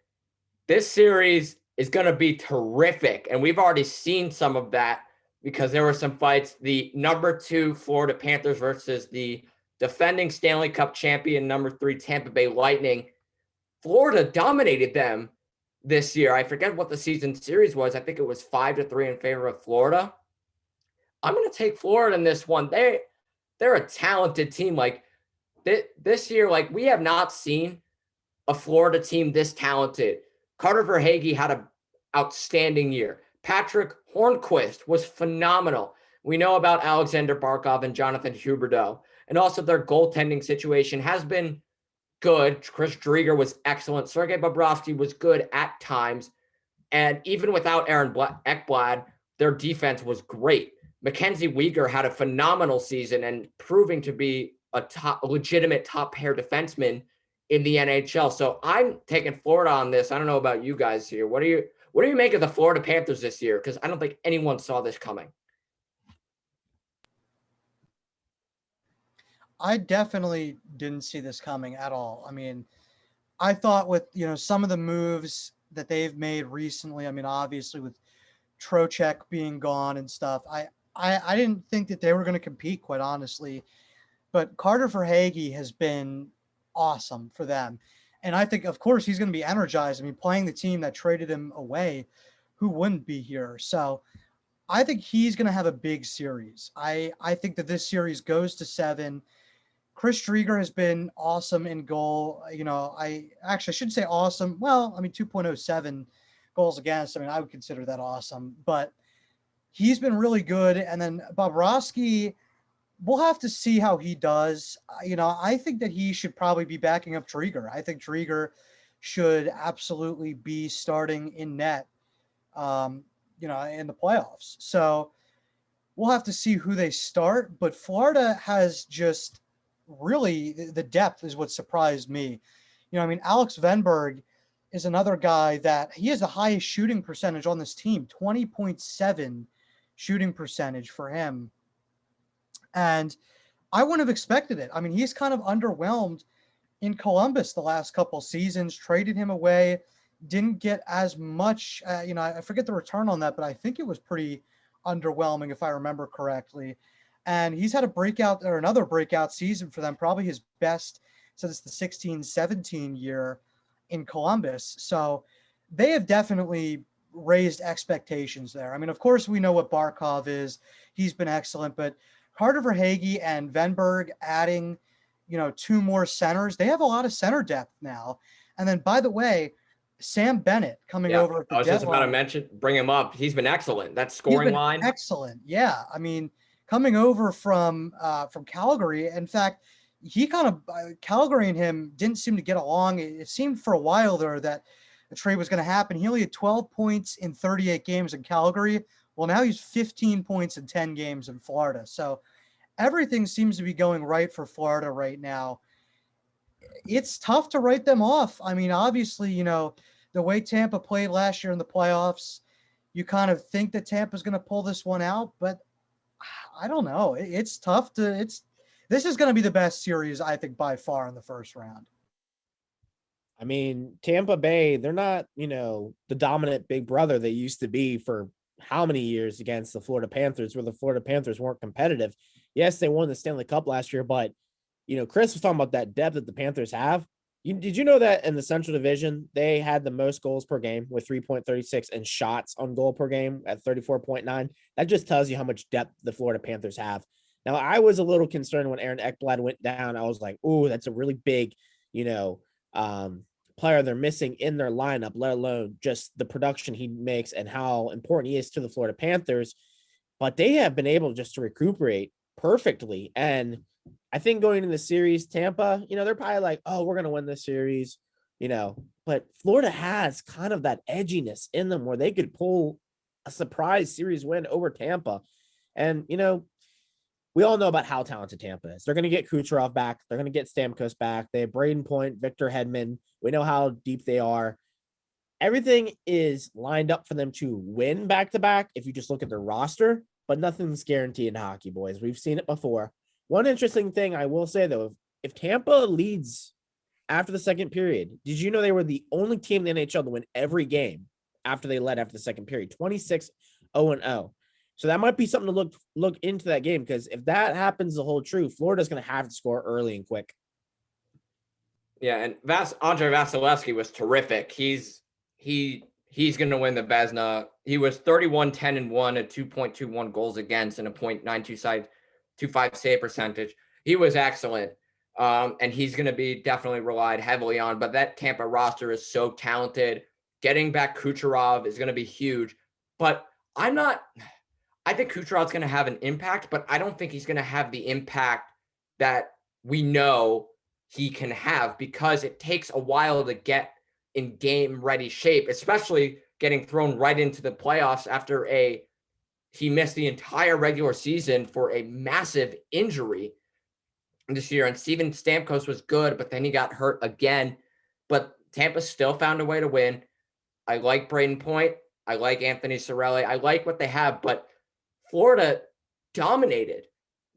this series is going to be terrific, and we've already seen some of that because there were some fights. The number 2 Florida Panthers versus the defending Stanley Cup champion number 3 Tampa Bay Lightning. Florida dominated them this year. I forget what the season series was. I think it was 5-3 in favor of Florida. I'm going to take Florida in this one. They're a talented team. Like this year, like we have not seen a Florida team this talented. Carter Verhaeghe had an outstanding year. Patrick Hornquist was phenomenal. We know about Alexander Barkov and Jonathan Huberdeau. And also their goaltending situation has been good. Chris Driedger was excellent. Sergei Bobrovsky was good at times. And even without Aaron Ekblad, their defense was great. Mackenzie Weegar had a phenomenal season and proving to be a legitimate top pair defenseman in the NHL. So I'm taking Florida on this. I don't know about you guys here. What do you make of the Florida Panthers this year? Because I don't think anyone saw this coming. I definitely didn't see this coming at all. I mean, I thought with, some of the moves that they've made recently, I mean, obviously with Trocheck being gone and stuff, I didn't think that they were going to compete, quite honestly. But Carter Verhaeghe has been awesome for them. And I think, of course, he's going to be energized. I mean, playing the team that traded him away, who wouldn't be here? So I think he's going to have a big series. I think that this series goes to 7. Chris Drieger has been awesome in goal. I shouldn't say awesome. Well, I mean, 2.07 goals against. I mean, I would consider that awesome, but he's been really good. And then Bobrovsky, we'll have to see how he does. I think that he should probably be backing up Drieger. I think Drieger should absolutely be starting in net, in the playoffs. So we'll have to see who they start. But Florida has just really, the depth is what surprised me. Alex Venberg is another guy that he has the highest shooting percentage on this team, 20.7 shooting percentage for him. And I wouldn't have expected it. I mean, he's kind of underwhelmed in Columbus the last couple seasons, traded him away, didn't get as much, I forget the return on that, but I think it was pretty underwhelming if I remember correctly. And he's had another breakout season for them, probably his best since the 16-17 year in Columbus. So they have definitely raised expectations there. I mean, of course, we know what Barkov is. He's been excellent, but Carter Verhaeghe and Venberg adding, 2 more centers. They have a lot of center depth now. And then, by the way, Sam Bennett coming over. I was just about to bring him up. He's been excellent. That scoring line. Excellent. Yeah. I mean, coming over from Calgary. In fact, he kind of Calgary and him didn't seem to get along. It seemed for a while there that a trade was going to happen. He only had 12 points in 38 games in Calgary. Well, now he's 15 points in 10 games in Florida. So everything seems to be going right for Florida right now. It's tough to write them off. I mean, obviously, the way Tampa played last year in the playoffs, you kind of think that Tampa's going to pull this one out, but I don't know. It's tough this is going to be the best series, I think, by far in the first round. I mean, Tampa Bay, they're not, the dominant big brother they used to be for how many years against the Florida Panthers, where the Florida Panthers weren't competitive. Yes, they won the Stanley Cup last year, but, Chris was talking about that depth that the Panthers have. Did you know that in the Central Division, they had the most goals per game with 3.36 and shots on goal per game at 34.9? That just tells you how much depth the Florida Panthers have. Now, I was a little concerned when Aaron Ekblad went down. I was like, oh, that's a really big, player they're missing in their lineup, let alone just the production he makes and how important he is to the Florida Panthers. But they have been able just to recuperate perfectly. And I think going into the series, Tampa, they're probably like, oh, we're going to win this series, but Florida has kind of that edginess in them where they could pull a surprise series win over Tampa. And, we all know about how talented Tampa is. They're going to get Kucherov back. They're going to get Stamkos back. They have Braden Point, Victor Hedman. We know how deep they are. Everything is lined up for them to win back-to-back if you just look at their roster, but nothing's guaranteed in hockey, boys. We've seen it before. One interesting thing I will say, though, if Tampa leads after the second period, did you know they were the only team in the NHL to win every game after they led after the second period? 26-0-0. So that might be something to look into that game, because if that happens to hold true, Florida's going to have to score early and quick. Yeah, and Andrei Vasilevsky was terrific. He's going to win the Vezina. He was 31-10-1 at 2.21 goals against and a .925 save percentage. He was excellent, and he's going to be definitely relied heavily on. But that Tampa roster is so talented. Getting back Kucherov is going to be huge. But I think Kucherov's going to have an impact, but I don't think he's going to have the impact that we know he can have, because it takes a while to get in game ready shape, especially getting thrown right into the playoffs after he missed the entire regular season for a massive injury this year. And Steven Stamkos was good, but then he got hurt again. But Tampa still found a way to win. I like Braden Point. I like Anthony Cirelli. I like what they have, but Florida dominated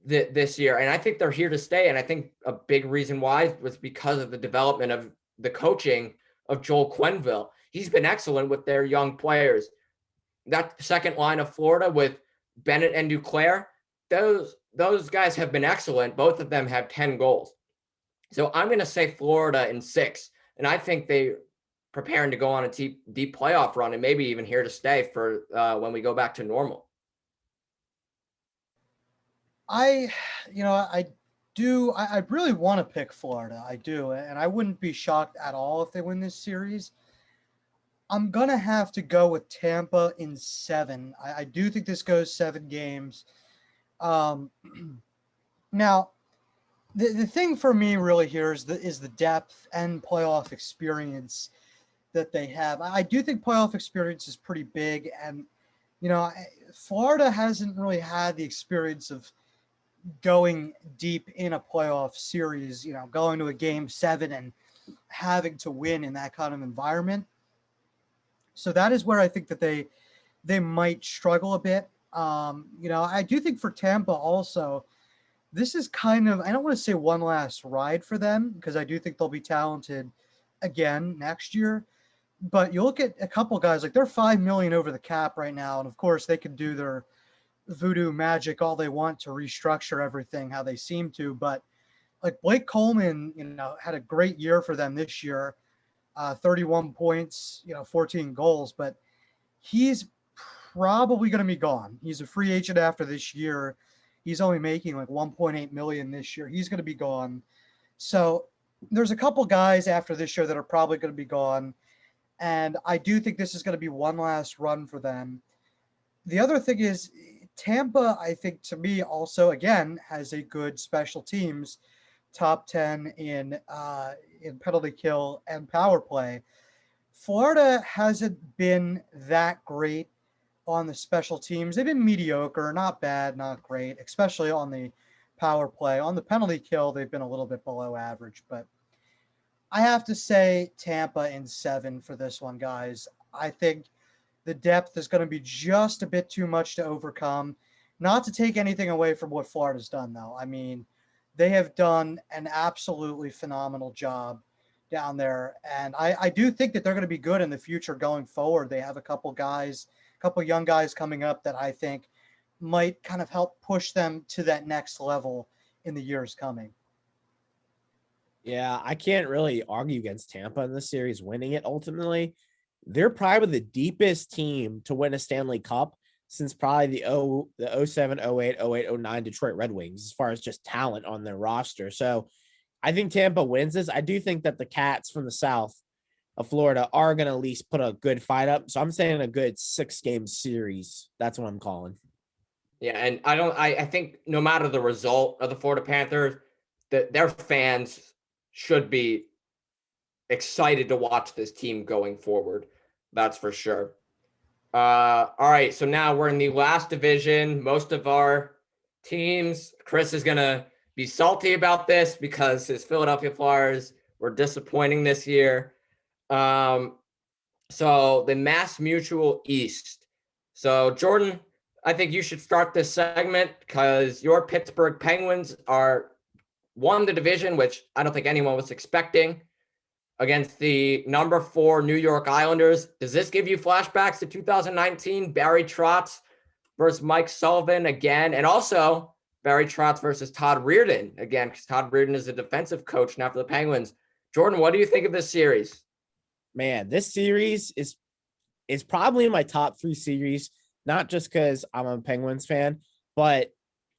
this year, and I think they're here to stay. And I think a big reason why was because of the development of the coaching of Joel Quenneville. He's been excellent with their young players. That second line of Florida with Bennett and Duclair, those guys have been excellent. Both of them have 10 goals. So I'm going to say Florida in 6. And I think they preparing to go on a deep playoff run and maybe even here to stay for when we go back to normal. I really want to pick Florida. I do. And I wouldn't be shocked at all if they win this series. I'm going to have to go with Tampa in 7. I do think this goes 7 games. Now, the thing for me really here is the depth and playoff experience that they have. I do think playoff experience is pretty big. And, Florida hasn't really had the experience of going deep in a playoff series, going to a game 7 and having to win in that kind of environment. So that is where I think that they might struggle a bit. I do think for Tampa also, this is kind of, I don't want to say one last ride for them because I do think they'll be talented again next year. But you look at a couple guys, like they're $5 million over the cap right now. And of course they can do their voodoo magic all they want to restructure everything how they seem to. But like Blake Coleman, had a great year for them this year. 31 points, 14 goals, but he's probably going to be gone. He's a free agent after this year. He's only making like 1.8 million this year. He's going to be gone. So there's a couple guys after this year that are probably going to be gone. And I do think this is going to be one last run for them. The other thing is Tampa, I think to me also, again, has a good special teams, top 10 in penalty kill and power play. Florida hasn't been that great on the special teams. They've been mediocre, not bad, not great, especially on the power play. On the penalty kill, they've been a little bit below average, but I have to say Tampa in 7 for this one, guys. I think the depth is going to be just a bit too much to overcome. Not to take anything away from what Florida's done, though. I mean, they have done an absolutely phenomenal job down there. And I do think that they're going to be good in the future going forward. They have a couple young guys coming up that I think might kind of help push them to that next level in the years coming. Yeah, I can't really argue against Tampa in this series winning it ultimately. They're probably the deepest team to win a Stanley Cup since probably the 07, 08, 08, 09 Detroit Red Wings as far as just talent on their roster. So I think Tampa wins this. I do think that the Cats from the south of Florida are going to at least put a good fight up. So I'm saying a good 6-game series. That's what I'm calling. Yeah, and I think no matter the result of the Florida Panthers, their fans should be excited to watch this team going forward. That's for sure. All right, so now we're in the last division. Most of our teams, Chris is going to be salty about this because his Philadelphia Flyers were disappointing this year. So the Mass Mutual East. So Jordan, I think you should start this segment because your Pittsburgh Penguins won the division, which I don't think anyone was expecting, against the number 4 New York Islanders. Does this give you flashbacks to 2019, Barry Trotz versus Mike Sullivan again? And also Barry Trotz versus Todd Reirden again, because Todd Reirden is a defensive coach now for the Penguins. Jordan, what do you think of this series? Man, this series is probably in my top 3 series, not just because I'm a Penguins fan, but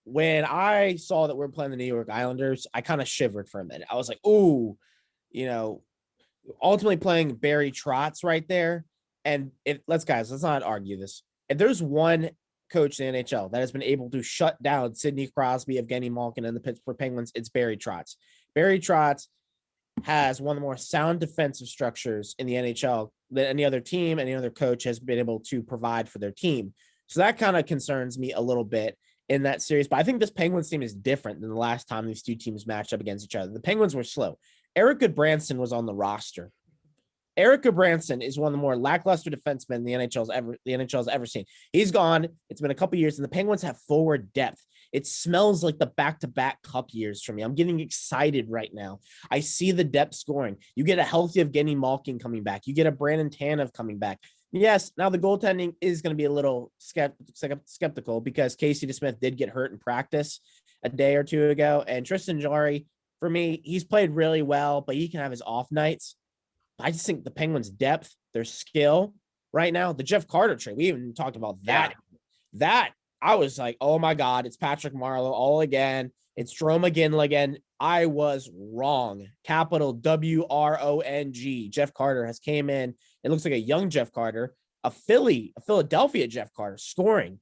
when I saw that we're playing the New York Islanders, I kind of shivered for a minute. I was like, ooh, ultimately playing Barry Trotz right there. And let's not argue this. If there's one coach in the NHL that has been able to shut down Sidney Crosby, Evgeny Malkin, and the Pittsburgh Penguins, it's Barry Trotz. Barry Trotz has one of the more sound defensive structures in the NHL than any other team, any other coach has been able to provide for their team. So that kind of concerns me a little bit in that series. But I think this Penguins team is different than the last time these two teams matched up against each other. The Penguins were slow. Eric Goodbranson was on the roster. Eric Goodbranson is one of the more lackluster defensemen the NHL's ever seen. He's gone. It's been a couple years, and the Penguins have forward depth. It smells like the back-to-back cup years for me. I'm getting excited right now. I see the depth scoring. You get a healthy Evgeny Malkin coming back. You get a Brandon Tanev coming back. Yes, now the goaltending is going to be a little skeptical because Casey DeSmith did get hurt in practice a day or two ago, and Tristan Jarry, for me, he's played really well, but he can have his off nights. I just think the Penguins' depth, their skill right now, the Jeff Carter trade, we even talked about that. Yeah. That I was like, oh my God, it's Patrick Marleau all again. It's Jarome Iginla again. I was wrong. Capital WRONG. Jeff Carter has came in. It looks like a young Jeff Carter, a Philadelphia Jeff Carter scoring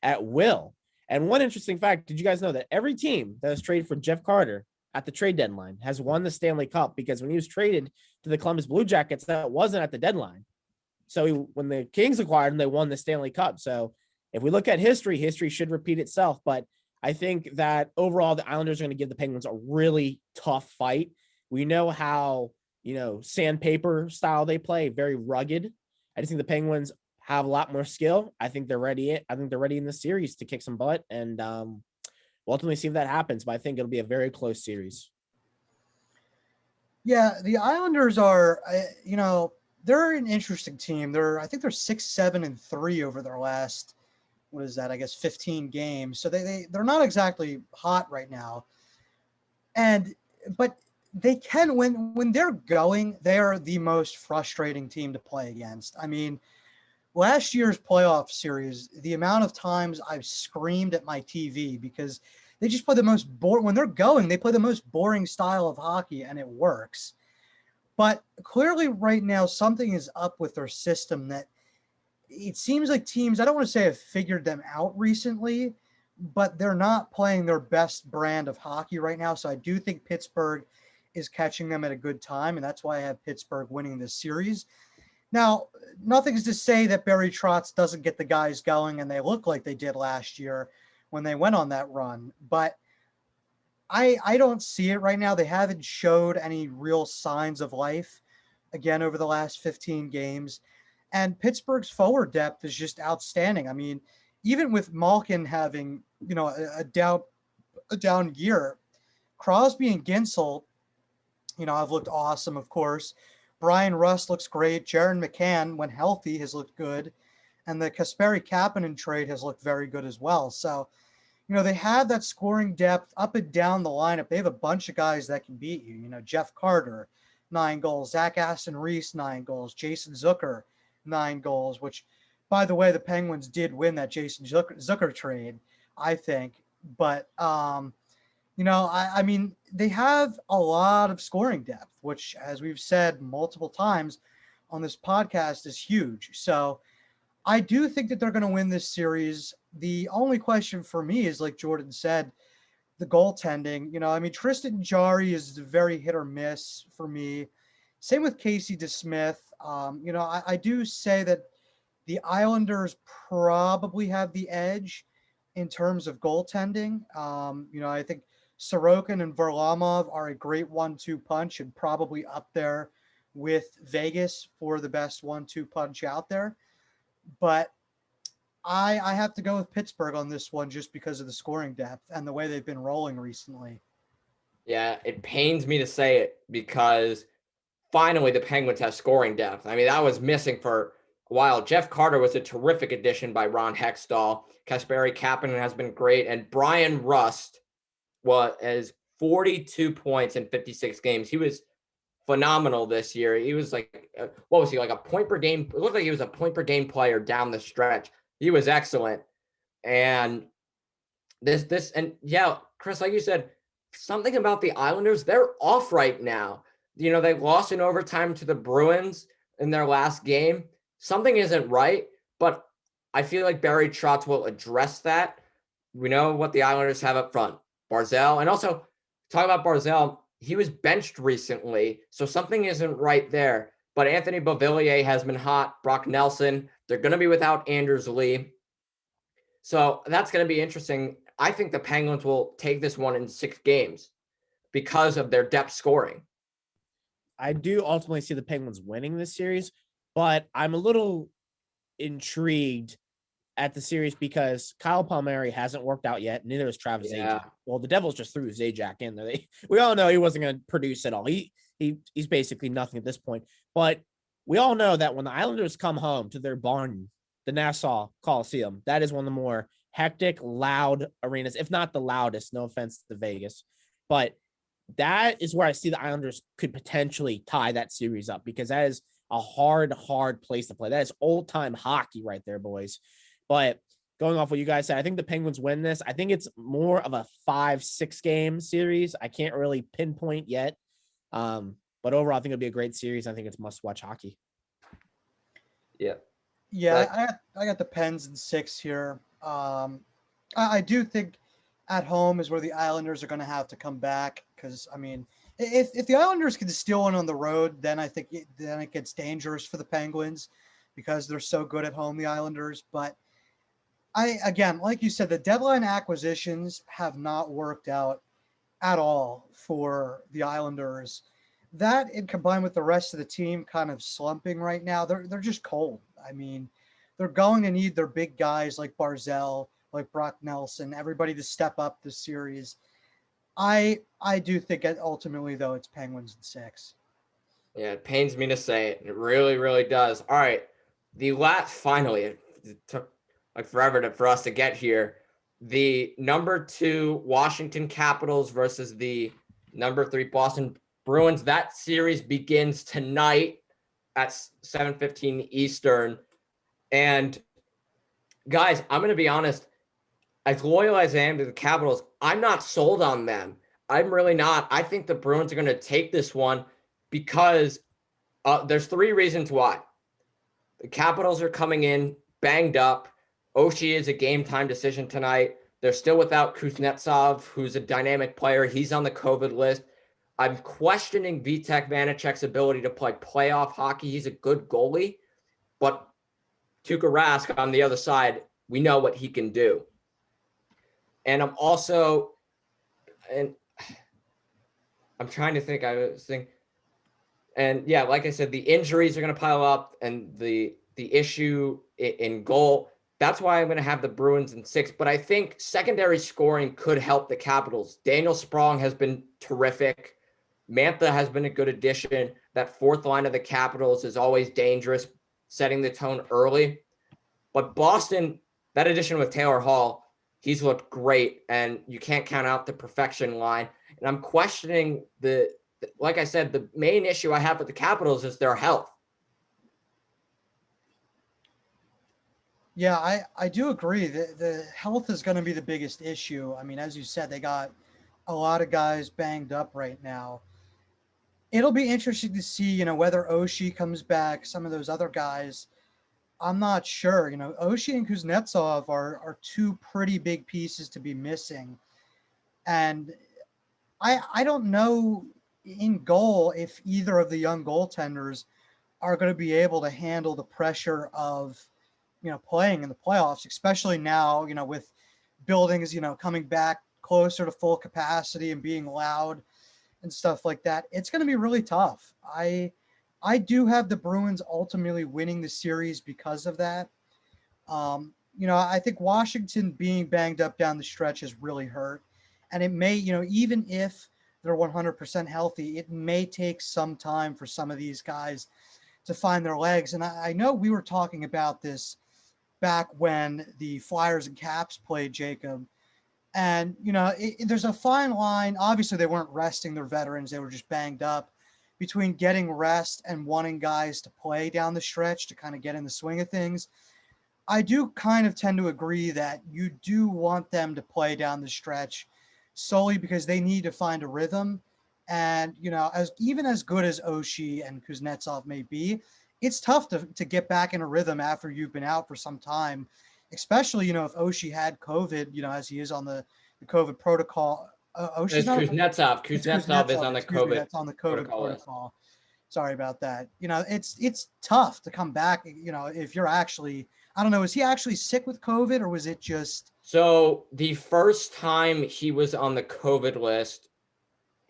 at will. And one interesting fact, did you guys know that every team that was traded for Jeff Carter at the trade deadline has won the Stanley Cup? Because when he was traded to the Columbus Blue Jackets, that wasn't at the deadline. So when the Kings acquired him, they won the Stanley Cup. So if we look at history, history should repeat itself. But I think that overall, the Islanders are going to give the Penguins a really tough fight. We know how, sandpaper style they play, very rugged. I just think the Penguins have a lot more skill. I think they're ready. I think they're ready in the series to kick some butt, and we'll ultimately see if that happens. But I think it'll be a very close series. Yeah, the Islanders are, they're an interesting team. I think they're 6-7-3 over their last, 15 games. So they're not exactly hot right now. But they can, when they're going, they are the most frustrating team to play against. I mean, last year's playoff series, the amount of times I've screamed at my TV because they just play the most boring, when they're going, they play the most boring style of hockey, and it works. But clearly right now, something is up with their system that it seems like teams, I don't want to say have figured them out recently, but they're not playing their best brand of hockey right now. So I do think Pittsburgh is catching them at a good time, and that's why I have Pittsburgh winning this series. Now, nothing's to say that Barry Trotz doesn't get the guys going and they look like they did last year when they went on that run, but I don't see it right now. They haven't showed any real signs of life again over the last 15 games. And Pittsburgh's forward depth is just outstanding. I mean, even with Malkin having, a down year, Crosby and Ginsel, have looked awesome, of course. Brian Rust looks great. Jaron McCann, when healthy, has looked good. And the Kasperi Kapanen trade has looked very good as well. So, they have that scoring depth up and down the lineup. They have a bunch of guys that can beat you. Jeff Carter, 9 goals. Zach Aston-Reese, 9 goals. Jason Zucker, 9 goals, which, by the way, the Penguins did win that Jason Zucker trade, I think. But, I mean, they have a lot of scoring depth, which, as we've said multiple times on this podcast, is huge. So I do think that they're going to win this series. The only question for me is, like Jordan said, the goaltending. Tristan Jarry is very hit or miss for me. Same with Casey DeSmith. I do say that the Islanders probably have the edge in terms of goaltending. I think Sorokin and Varlamov are a great 1-2 punch and probably up there with Vegas for the best 1-2 punch out there. But I have to go with Pittsburgh on this one just because of the scoring depth and the way they've been rolling recently. Yeah, it pains me to say it because finally the Penguins have scoring depth. I mean, that was missing for a while. Jeff Carter was a terrific addition by Ron Hextall. Kasperi Kapanen has been great. And Brian Rust has 42 points in 56 games. He was phenomenal this year. He was like, what was he, like a point per game? It looked like he was a point per game player down the stretch. He was excellent. And Chris, like you said, something about the Islanders, they're off right now. They lost in overtime to the Bruins in their last game. Something isn't right, but I feel like Barry Trotz will address that. We know what the Islanders have up front. Barzal, and also talk about Barzal, he was benched recently, so something isn't right there. But Anthony Beauvillier has been hot. Brock Nelson, they're going to be without Anders Lee. So that's going to be interesting. I think the Penguins will take this one in 6 games because of their depth scoring. I do ultimately see the Penguins winning this series, but I'm a little intrigued at the series because Kyle Palmieri hasn't worked out yet. Neither is Travis Zajac. Well, the Devils just threw Zajac in there. We all know he wasn't going to produce at all. He's basically nothing at this point. But we all know that when the Islanders come home to their barn, the Nassau Coliseum, that is one of the more hectic, loud arenas, if not the loudest. No offense to Vegas, but that is where I see the Islanders could potentially tie that series up, because that is a hard place to play. That is old time hockey right there, boys. But going off what you guys said, I think the Penguins win this. I think it's more of a 5-6 game series. I can't really pinpoint yet. But overall, I think it'll be a great series. I think it's must watch hockey. Yeah. Yeah, I got the Pens in 6 here. I do think at home is where the Islanders are going to have to come back, because I mean, if the Islanders can steal one on the road, then I think then it gets dangerous for the Penguins, because they're so good at home, the Islanders. But again, like you said, the deadline acquisitions have not worked out at all for the Islanders. That, and combined with the rest of the team kind of slumping right now, they're just cold. I mean, they're going to need their big guys like Barzell, like Brock Nelson, everybody to step up this series. I do think ultimately, though, it's Penguins in 6. Yeah, it pains me to say it. It really, really does. All right. Finally, it took like forever for us to get here. The number 2 Washington Capitals versus the number 3 Boston Bruins. That series begins tonight at 7:15 Eastern. And guys, I'm going to be honest. As loyal as I am to the Capitals, I'm not sold on them. I'm really not. I think the Bruins are going to take this one because there's 3 reasons why. The Capitals are coming in banged up. Oshie is a game time decision tonight. They're still without Kuznetsov, who's a dynamic player. He's on the COVID list. I'm questioning Vitek Vanacek's ability to play playoff hockey. He's a good goalie, but Tuukka Rask on the other side, we know what he can do. And I'm trying to think. And yeah, like I said, the injuries are going to pile up, and the issue in goal. That's why I'm going to have the Bruins in 6. But I think secondary scoring could help the Capitals. Daniel Sprong has been terrific. Mantha has been a good addition. That 4th line of the Capitals is always dangerous, setting the tone early. But Boston, that addition with Taylor Hall, he's looked great, and you can't count out the perfection line. And I'm questioning like I said, the main issue I have with the Capitals is their health. Yeah, I do agree. The health is going to be the biggest issue. I mean, as you said, they got a lot of guys banged up right now. It'll be interesting to see, whether Oshie comes back, some of those other guys. I'm not sure. Oshie and Kuznetsov are 2 pretty big pieces to be missing. And I don't know in goal if either of the young goaltenders are going to be able to handle the pressure of, playing in the playoffs, especially now, with buildings, coming back closer to full capacity and being loud and stuff like that. It's going to be really tough. I do have the Bruins ultimately winning the series because of that. I think Washington being banged up down the stretch has really hurt. And it may, even if they're 100% healthy, it may take some time for some of these guys to find their legs. And I know we were talking about this back when the Flyers and Caps played, Jacob. And, there's a fine line. Obviously, they weren't resting their veterans. They were just banged up, between getting rest and wanting guys to play down the stretch to kind of get in the swing of things. I do kind of tend to agree that you do want them to play down the stretch solely because they need to find a rhythm. And, as good as Oshie and Kuznetsov may be, it's tough to get back in a rhythm after you've been out for some time, especially, if Oshie had COVID, as he is on the COVID protocol. It's Kuznetsov. Kuznetsov is on the COVID. That's on the COVID protocol. Sorry about that. It's tough to come back, if you're actually, I don't know, is he actually sick with COVID, or was it just? So the first time he was on the COVID list,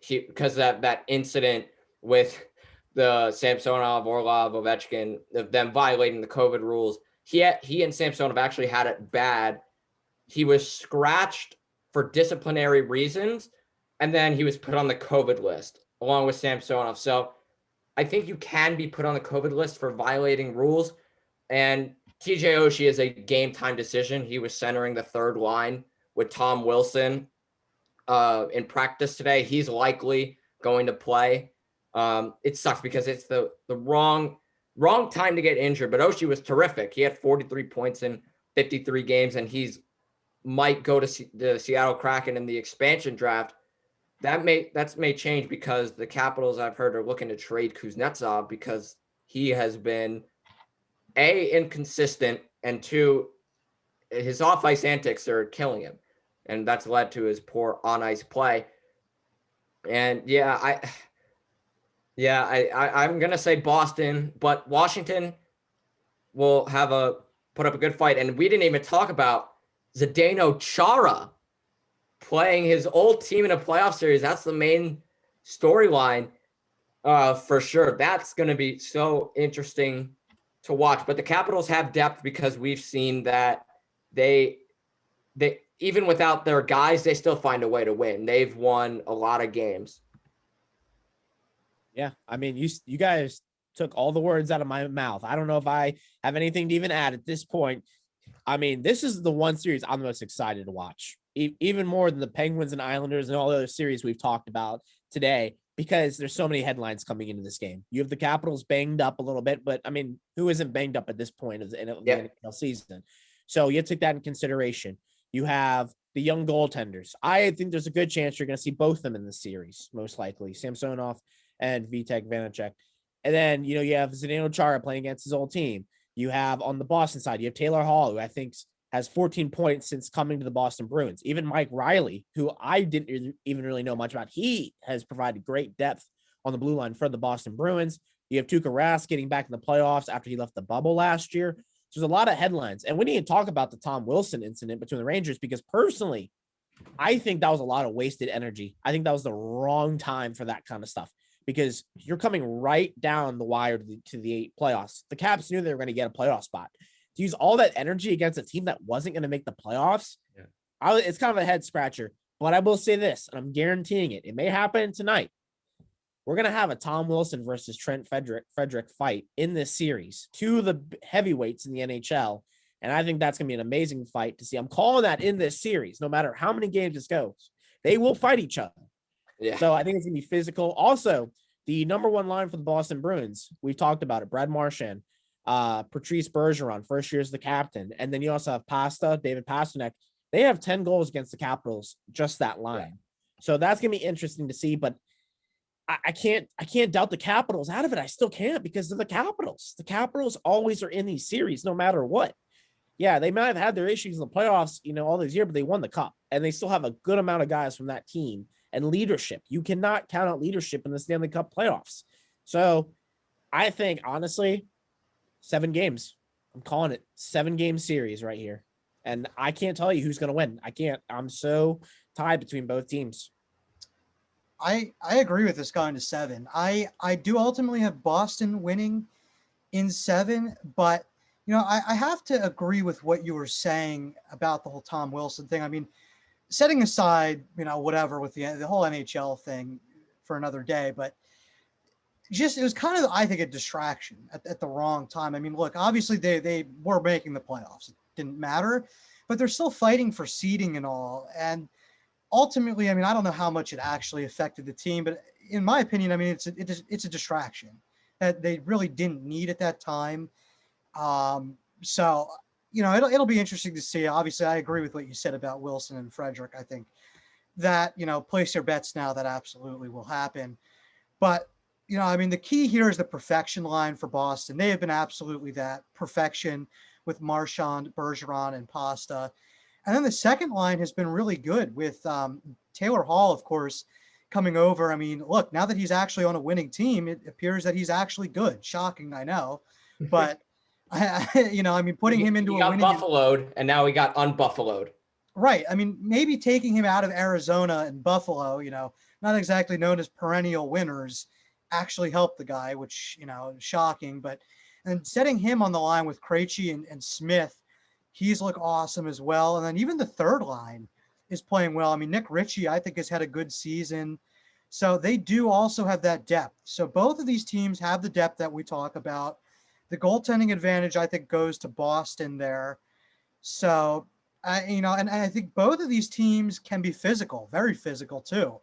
because of that incident with the Samsonov, Orlov, Ovechkin, of them violating the COVID rules, he and Samsonov actually had it bad. He was scratched for disciplinary reasons, and then he was put on the COVID list along with Samsonov. So I think you can be put on the COVID list for violating rules. And TJ Oshie is a game time decision. He was centering the 3rd line with Tom Wilson. in practice today. He's likely going to play. It sucks because it's the wrong time to get injured. But Oshie was terrific. He had 43 points in 53 games, and he's might go to the Seattle Kraken in the expansion draft. That may change because the Capitals, I've heard, are looking to trade Kuznetsov because he has been inconsistent, and 2, his off-ice antics are killing him, and that's led to his poor on-ice play. And I'm gonna say Boston, but Washington will put up a good fight. And we didn't even talk about Zdeno Chara playing his old team in a playoff series. That's the main storyline, for sure. That's going to be so interesting to watch. But the Capitals have depth because we've seen that they even without their guys, they still find a way to win. They've won a lot of games. Yeah, I mean, you guys took all the words out of my mouth. I don't know if I have anything to even add at this point. I mean, this is the one series I'm the most excited to watch, even more than the Penguins and Islanders and all the other series we've talked about today, because there's so many headlines coming into this game. You have the Capitals banged up a little bit, but I mean, who isn't banged up at this point of the NHL season? So you have to take that in consideration. You have the young goaltenders. I think there's a good chance you're going to see both of them in the series, most likely, Samsonov and Vitek Vanacek. And then, you have Zdeno Chara playing against his old team. You have on the Boston side, you have Taylor Hall, who I think has 14 points since coming to the Boston Bruins. Even Mike Riley, who I didn't even really know much about, he has provided great depth on the blue line for the Boston Bruins. You have Tuukka Rask getting back in the playoffs after he left the bubble last year. So there's a lot of headlines. And we need to talk about the Tom Wilson incident between the Rangers, because personally, I think that was a lot of wasted energy. I think that was the wrong time for that kind of stuff, because you're coming right down the wire to the playoffs. The Caps knew they were going to get a playoff spot. To use all that energy against a team that wasn't going to make the playoffs, it's kind of a head scratcher. But I will say this, and I'm guaranteeing it. It may happen tonight. We're going to have a Tom Wilson versus Trent Frederick fight in this series. 2 of the heavyweights in the NHL. And I think that's going to be an amazing fight to see. I'm calling that in this series, no matter how many games this goes. They will fight each other. Yeah. So I think it's going to be physical. Also, the number 1 line for the Boston Bruins, we've talked about it, Brad Marchand, Patrice Bergeron, first year as the captain. And then you also have David Pastrnak. They have 10 goals against the Capitals, just that line. Yeah. So that's going to be interesting to see. But I can't doubt the Capitals out of it. I still can't, because they're the Capitals. The Capitals always are in these series, no matter what. Yeah, they might have had their issues in the playoffs, all these years, but they won the cup. And they still have a good amount of guys from that team. And leadership. You cannot count out leadership in the Stanley Cup playoffs. So I think, honestly, 7 games. I'm calling it 7-game series right here. And I can't tell you who's going to win. I can't. I'm so tied between both teams. I agree with this going to 7. I do ultimately have Boston winning in 7, but, I have to agree with what you were saying about the whole Tom Wilson thing. I mean, setting aside, whatever with the whole NHL thing for another day, but it was kind of, I think, a distraction at the wrong time. I mean, look, obviously they were making the playoffs. It didn't matter, but they're still fighting for seeding and all. And ultimately, I mean, I don't know how much it actually affected the team, but in my opinion, I mean, it's a distraction that they really didn't need at that time. So, it'll be interesting to see. Obviously, I agree with what you said about Wilson and Frederick. I think that, place your bets now, that absolutely will happen. But, I mean, the key here is the perfection line for Boston. They have been absolutely that perfection with Marchand, Bergeron, and Pasta. And then the second line has been really good with Taylor Hall, of course, coming over. I mean, look, now that he's actually on a winning team, it appears that he's actually good. Shocking, I know. But I mean, putting him into a winning, buffaloed, and now he got unbuffaloed. Right. I mean, maybe taking him out of Arizona and Buffalo, not exactly known as perennial winners, actually helped the guy, which, shocking. But and setting him on the line with Krejci and Smith, he's looked awesome as well. And then even the third line is playing well. I mean, Nick Ritchie, I think, has had a good season. So they do also have that depth. So both of these teams have the depth that we talk about. The goaltending advantage, I think, goes to Boston there. So, And I think both of these teams can be physical, very physical too.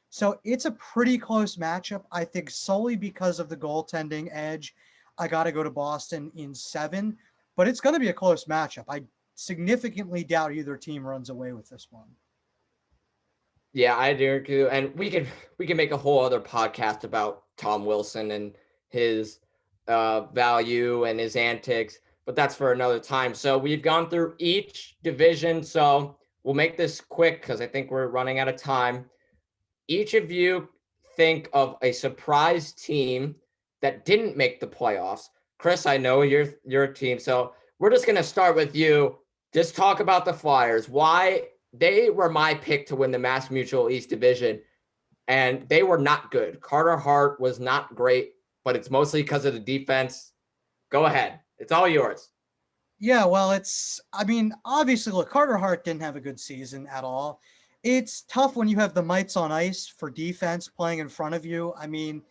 So it's a pretty close matchup. I think solely because of the goaltending edge, I got to go to Boston in 7, but it's going to be a close matchup. I significantly doubt either team runs away with this one. Yeah, I do agree. And we can make a whole other podcast about Tom Wilson and his value and his antics, but that's for another time. So we've gone through each division. So we'll make this quick because I think we're running out of time. Each of you think of a surprise team that didn't make the playoffs. Chris, I know you're a team, so we're just gonna start with you. Just talk about the Flyers. Why they were my pick to win the Mass Mutual East Division, and they were not good. Carter Hart was not great, but it's mostly because of the defense. Go ahead. It's all yours. Yeah, well, obviously, look, Carter Hart didn't have a good season at all. It's tough when you have the mites on ice for defense playing in front of you. I mean,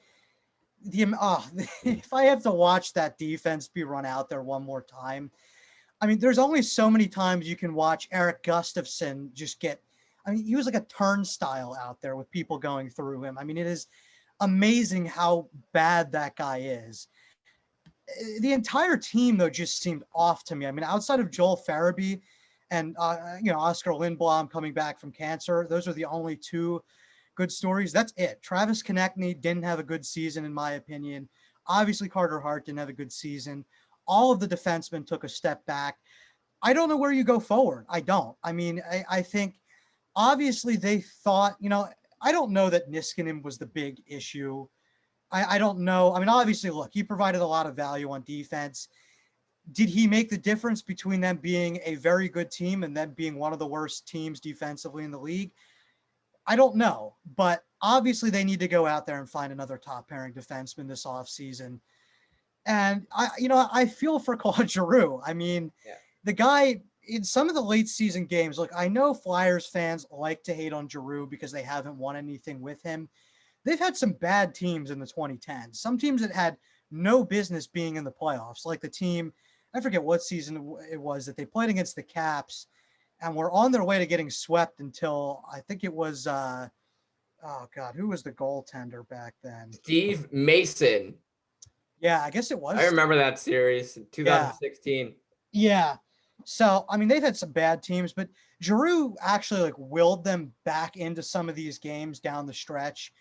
if I have to watch that defense be run out there one more time, I mean, there's only so many times you can watch Eric Gustafsson just get. I mean, he was like a turnstile out there with people going through him. I mean, it is amazing how bad that guy is. The entire team, though, just seemed off to me. I mean, outside of Joel Farabee and, Oscar Lindblom coming back from cancer, those are the only two good stories. That's it. Travis Konechny didn't have a good season, in my opinion. Obviously, Carter Hart didn't have a good season. All of the defensemen took a step back. I don't know where you go forward. I don't. I mean, I think obviously they thought, I don't know that Niskanen was the big issue. I don't know. I mean, obviously, look, he provided a lot of value on defense. Did he make the difference between them being a very good team and them being one of the worst teams defensively in the league? I don't know, but obviously they need to go out there and find another top pairing defenseman this offseason. And I feel for Claude Giroux. I mean, The guy in some of the late season games, look, I know Flyers fans like to hate on Giroux because they haven't won anything with him. They've had some bad teams in the 2010s. Some teams that had no business being in the playoffs, like the team, I forget what season it was that they played against the Caps and were on their way to getting swept until I think it was, who was the goaltender back then? Steve Mason. Yeah, I guess it was. I remember that series in 2016. Yeah. So, I mean, they've had some bad teams, but Giroux actually willed them back into some of these games down the stretch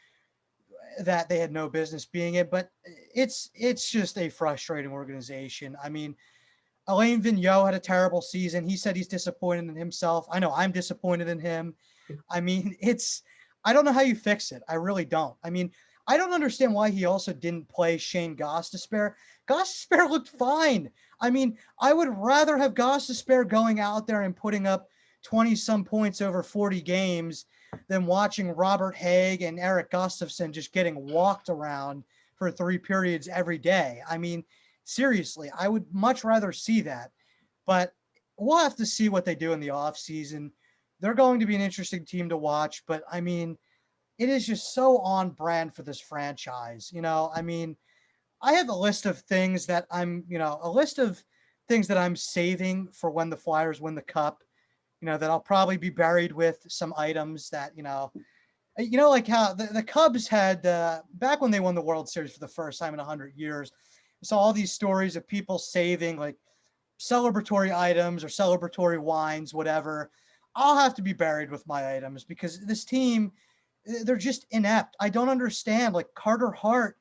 that they had no business being in. But it's just a frustrating organization. I mean, Alain Vigneault had a terrible season. He said he's disappointed in himself. I know I'm disappointed in him. I mean, I don't know how you fix it. I really don't. I mean, I don't understand why he also didn't play Shane Gostisbehere. Gostisbehere looked fine. I mean, I would rather have Gostisbehere going out there and putting up 20-some points over 40 games than watching Robert Haig and Eric Gustafsson just getting walked around for 3 periods every day. I mean, seriously, I would much rather see that. But we'll have to see what they do in the offseason. They're going to be an interesting team to watch, but I mean, it is just so on brand for this franchise. I mean, I have a list of things that I'm saving for when the Flyers win the Cup, that I'll probably be buried with some items that, like how the Cubs had, back when they won the World Series for the first time in 100 years, I saw all these stories of people saving celebratory items or celebratory wines, whatever. I'll have to be buried with my items because this team, they're just inept. I don't understand Carter Hart,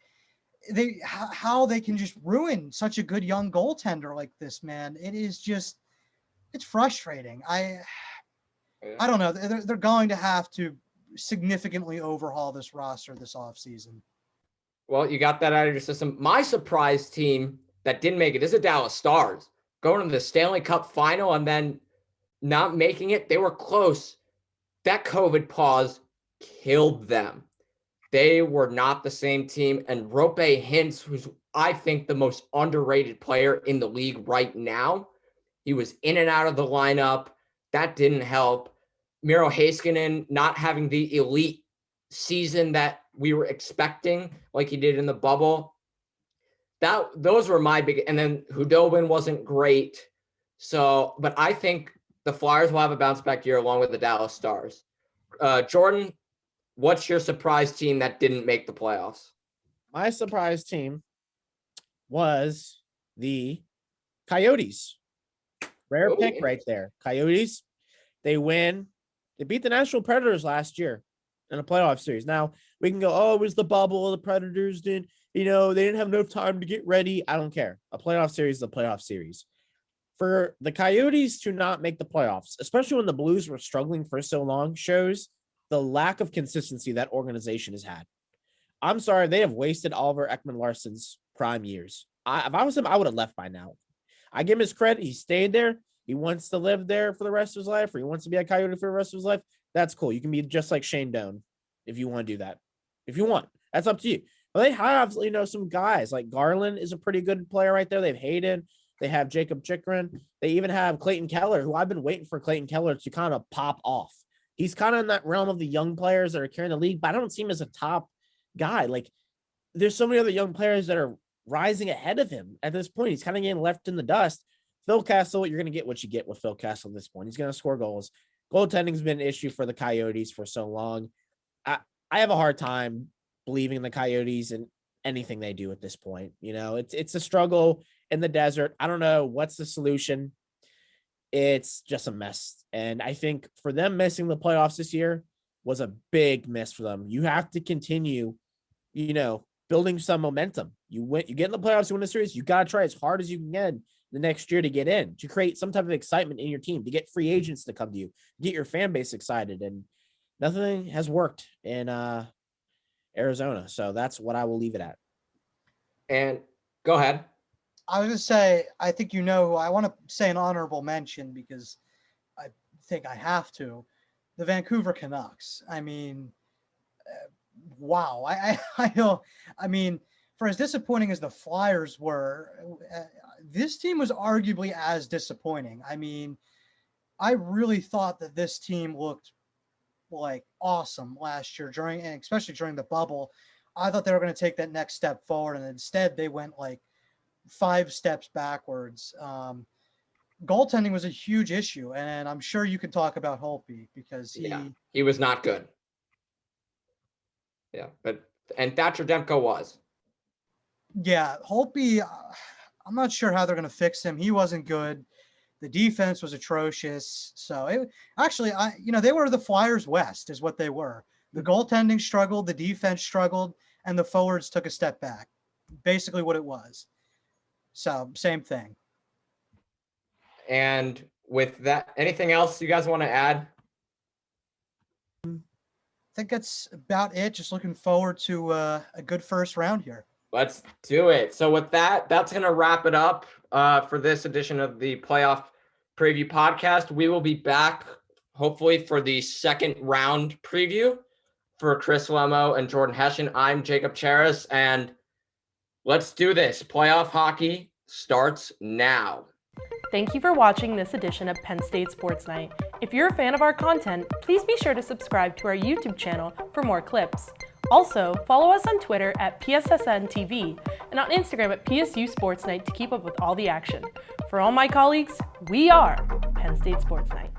how they can just ruin such a good young goaltender like this, man. It's frustrating. I don't know. They're going to have to significantly overhaul this roster this offseason. Well, you got that out of your system. My surprise team that didn't make it is the Dallas Stars, going to the Stanley Cup final and then not making it. They were close. That COVID pause killed them. They were not the same team. And Rope Hintz, who's I think the most underrated player in the league right now, he was in and out of the lineup. That didn't help. Miro Heiskanen not having the elite season that we were expecting, like he did in the bubble. Those were my big. And then Hudobin wasn't great. So, but I think the Flyers will have a bounce back year along with the Dallas Stars. Jordan, what's your surprise team that didn't make the playoffs? My surprise team was the Coyotes. Rare pick right there. Coyotes, they win. They beat the Nashville Predators last year in a playoff series. Now, we can go, oh, it was the bubble. The Predators didn't, they didn't have enough time to get ready. I don't care. A playoff series is a playoff series. For the Coyotes to not make the playoffs, especially when the Blues were struggling for so long, shows the lack of consistency that organization has had. I'm sorry, they have wasted Oliver Ekman-Larsson's prime years. If I was him, I would have left by now. I give him his credit. He stayed there. He wants to live there for the rest of his life, or he wants to be a Coyote for the rest of his life. That's cool. You can be just like Shane Doan if you want to do that. If you want, that's up to you. But they have, some guys like Garland is a pretty good player right there. They have Hayden. They have Jacob Chikrin. They even have Clayton Keller, who I've been waiting for Clayton Keller to kind of pop off. He's kind of in that realm of the young players that are carrying the league, but I don't see him as a top guy. Like, there's so many other young players that are rising ahead of him at this point. He's kind of getting left in the dust. Phil Kessel, you're going to get what you get with Phil Kessel at this point. He's going to score goals. Goaltending's been an issue for the Coyotes for so long. I have a hard time believing in the Coyotes and anything they do at this point. It's a struggle in the desert. I don't know what's the solution. It's just a mess. And I think for them missing the playoffs this year was a big miss for them. You have to continue, building some momentum. You get in the playoffs, you win the series, you got to try as hard as you can get the next year to get in, to create some type of excitement in your team, to get free agents to come to you, get your fan base excited. And nothing has worked in Arizona. So that's what I will leave it at. And go ahead. I was going to say, I think I want to say an honorable mention because I think I have to. The Vancouver Canucks. I mean, wow. I mean, for as disappointing as the Flyers were, this team was arguably as disappointing. I mean, I really thought that this team looked like awesome last year and especially during the bubble. I thought they were going to take that next step forward, and instead they went like 5 steps backwards. Goaltending was a huge issue, and I'm sure you can talk about Holtby because he was not good. Yeah, and Thatcher Demko was. Yeah, Holtby, I'm not sure how they're going to fix him. He wasn't good. The defense was atrocious. So they were the Flyers West is what they were. The goaltending struggled, the defense struggled, and the forwards took a step back. Basically what it was. So same thing. And with that, anything else you guys want to add? I think that's about it. Just looking forward to a good first round here. Let's do it. So with that, that's going to wrap it up for this edition of the Playoff Preview Podcast. We will be back hopefully for the second round preview for Chris Lemmo and Jordan Hession. I'm Jacob Cheris, and let's do this. Playoff hockey starts now. Thank you for watching this edition of Penn State Sports Night. If you're a fan of our content, please be sure to subscribe to our YouTube channel for more clips. Also, follow us on Twitter at PSSNTV and on Instagram at PSU Sports Night to keep up with all the action. For all my colleagues, we are Penn State Sports Night.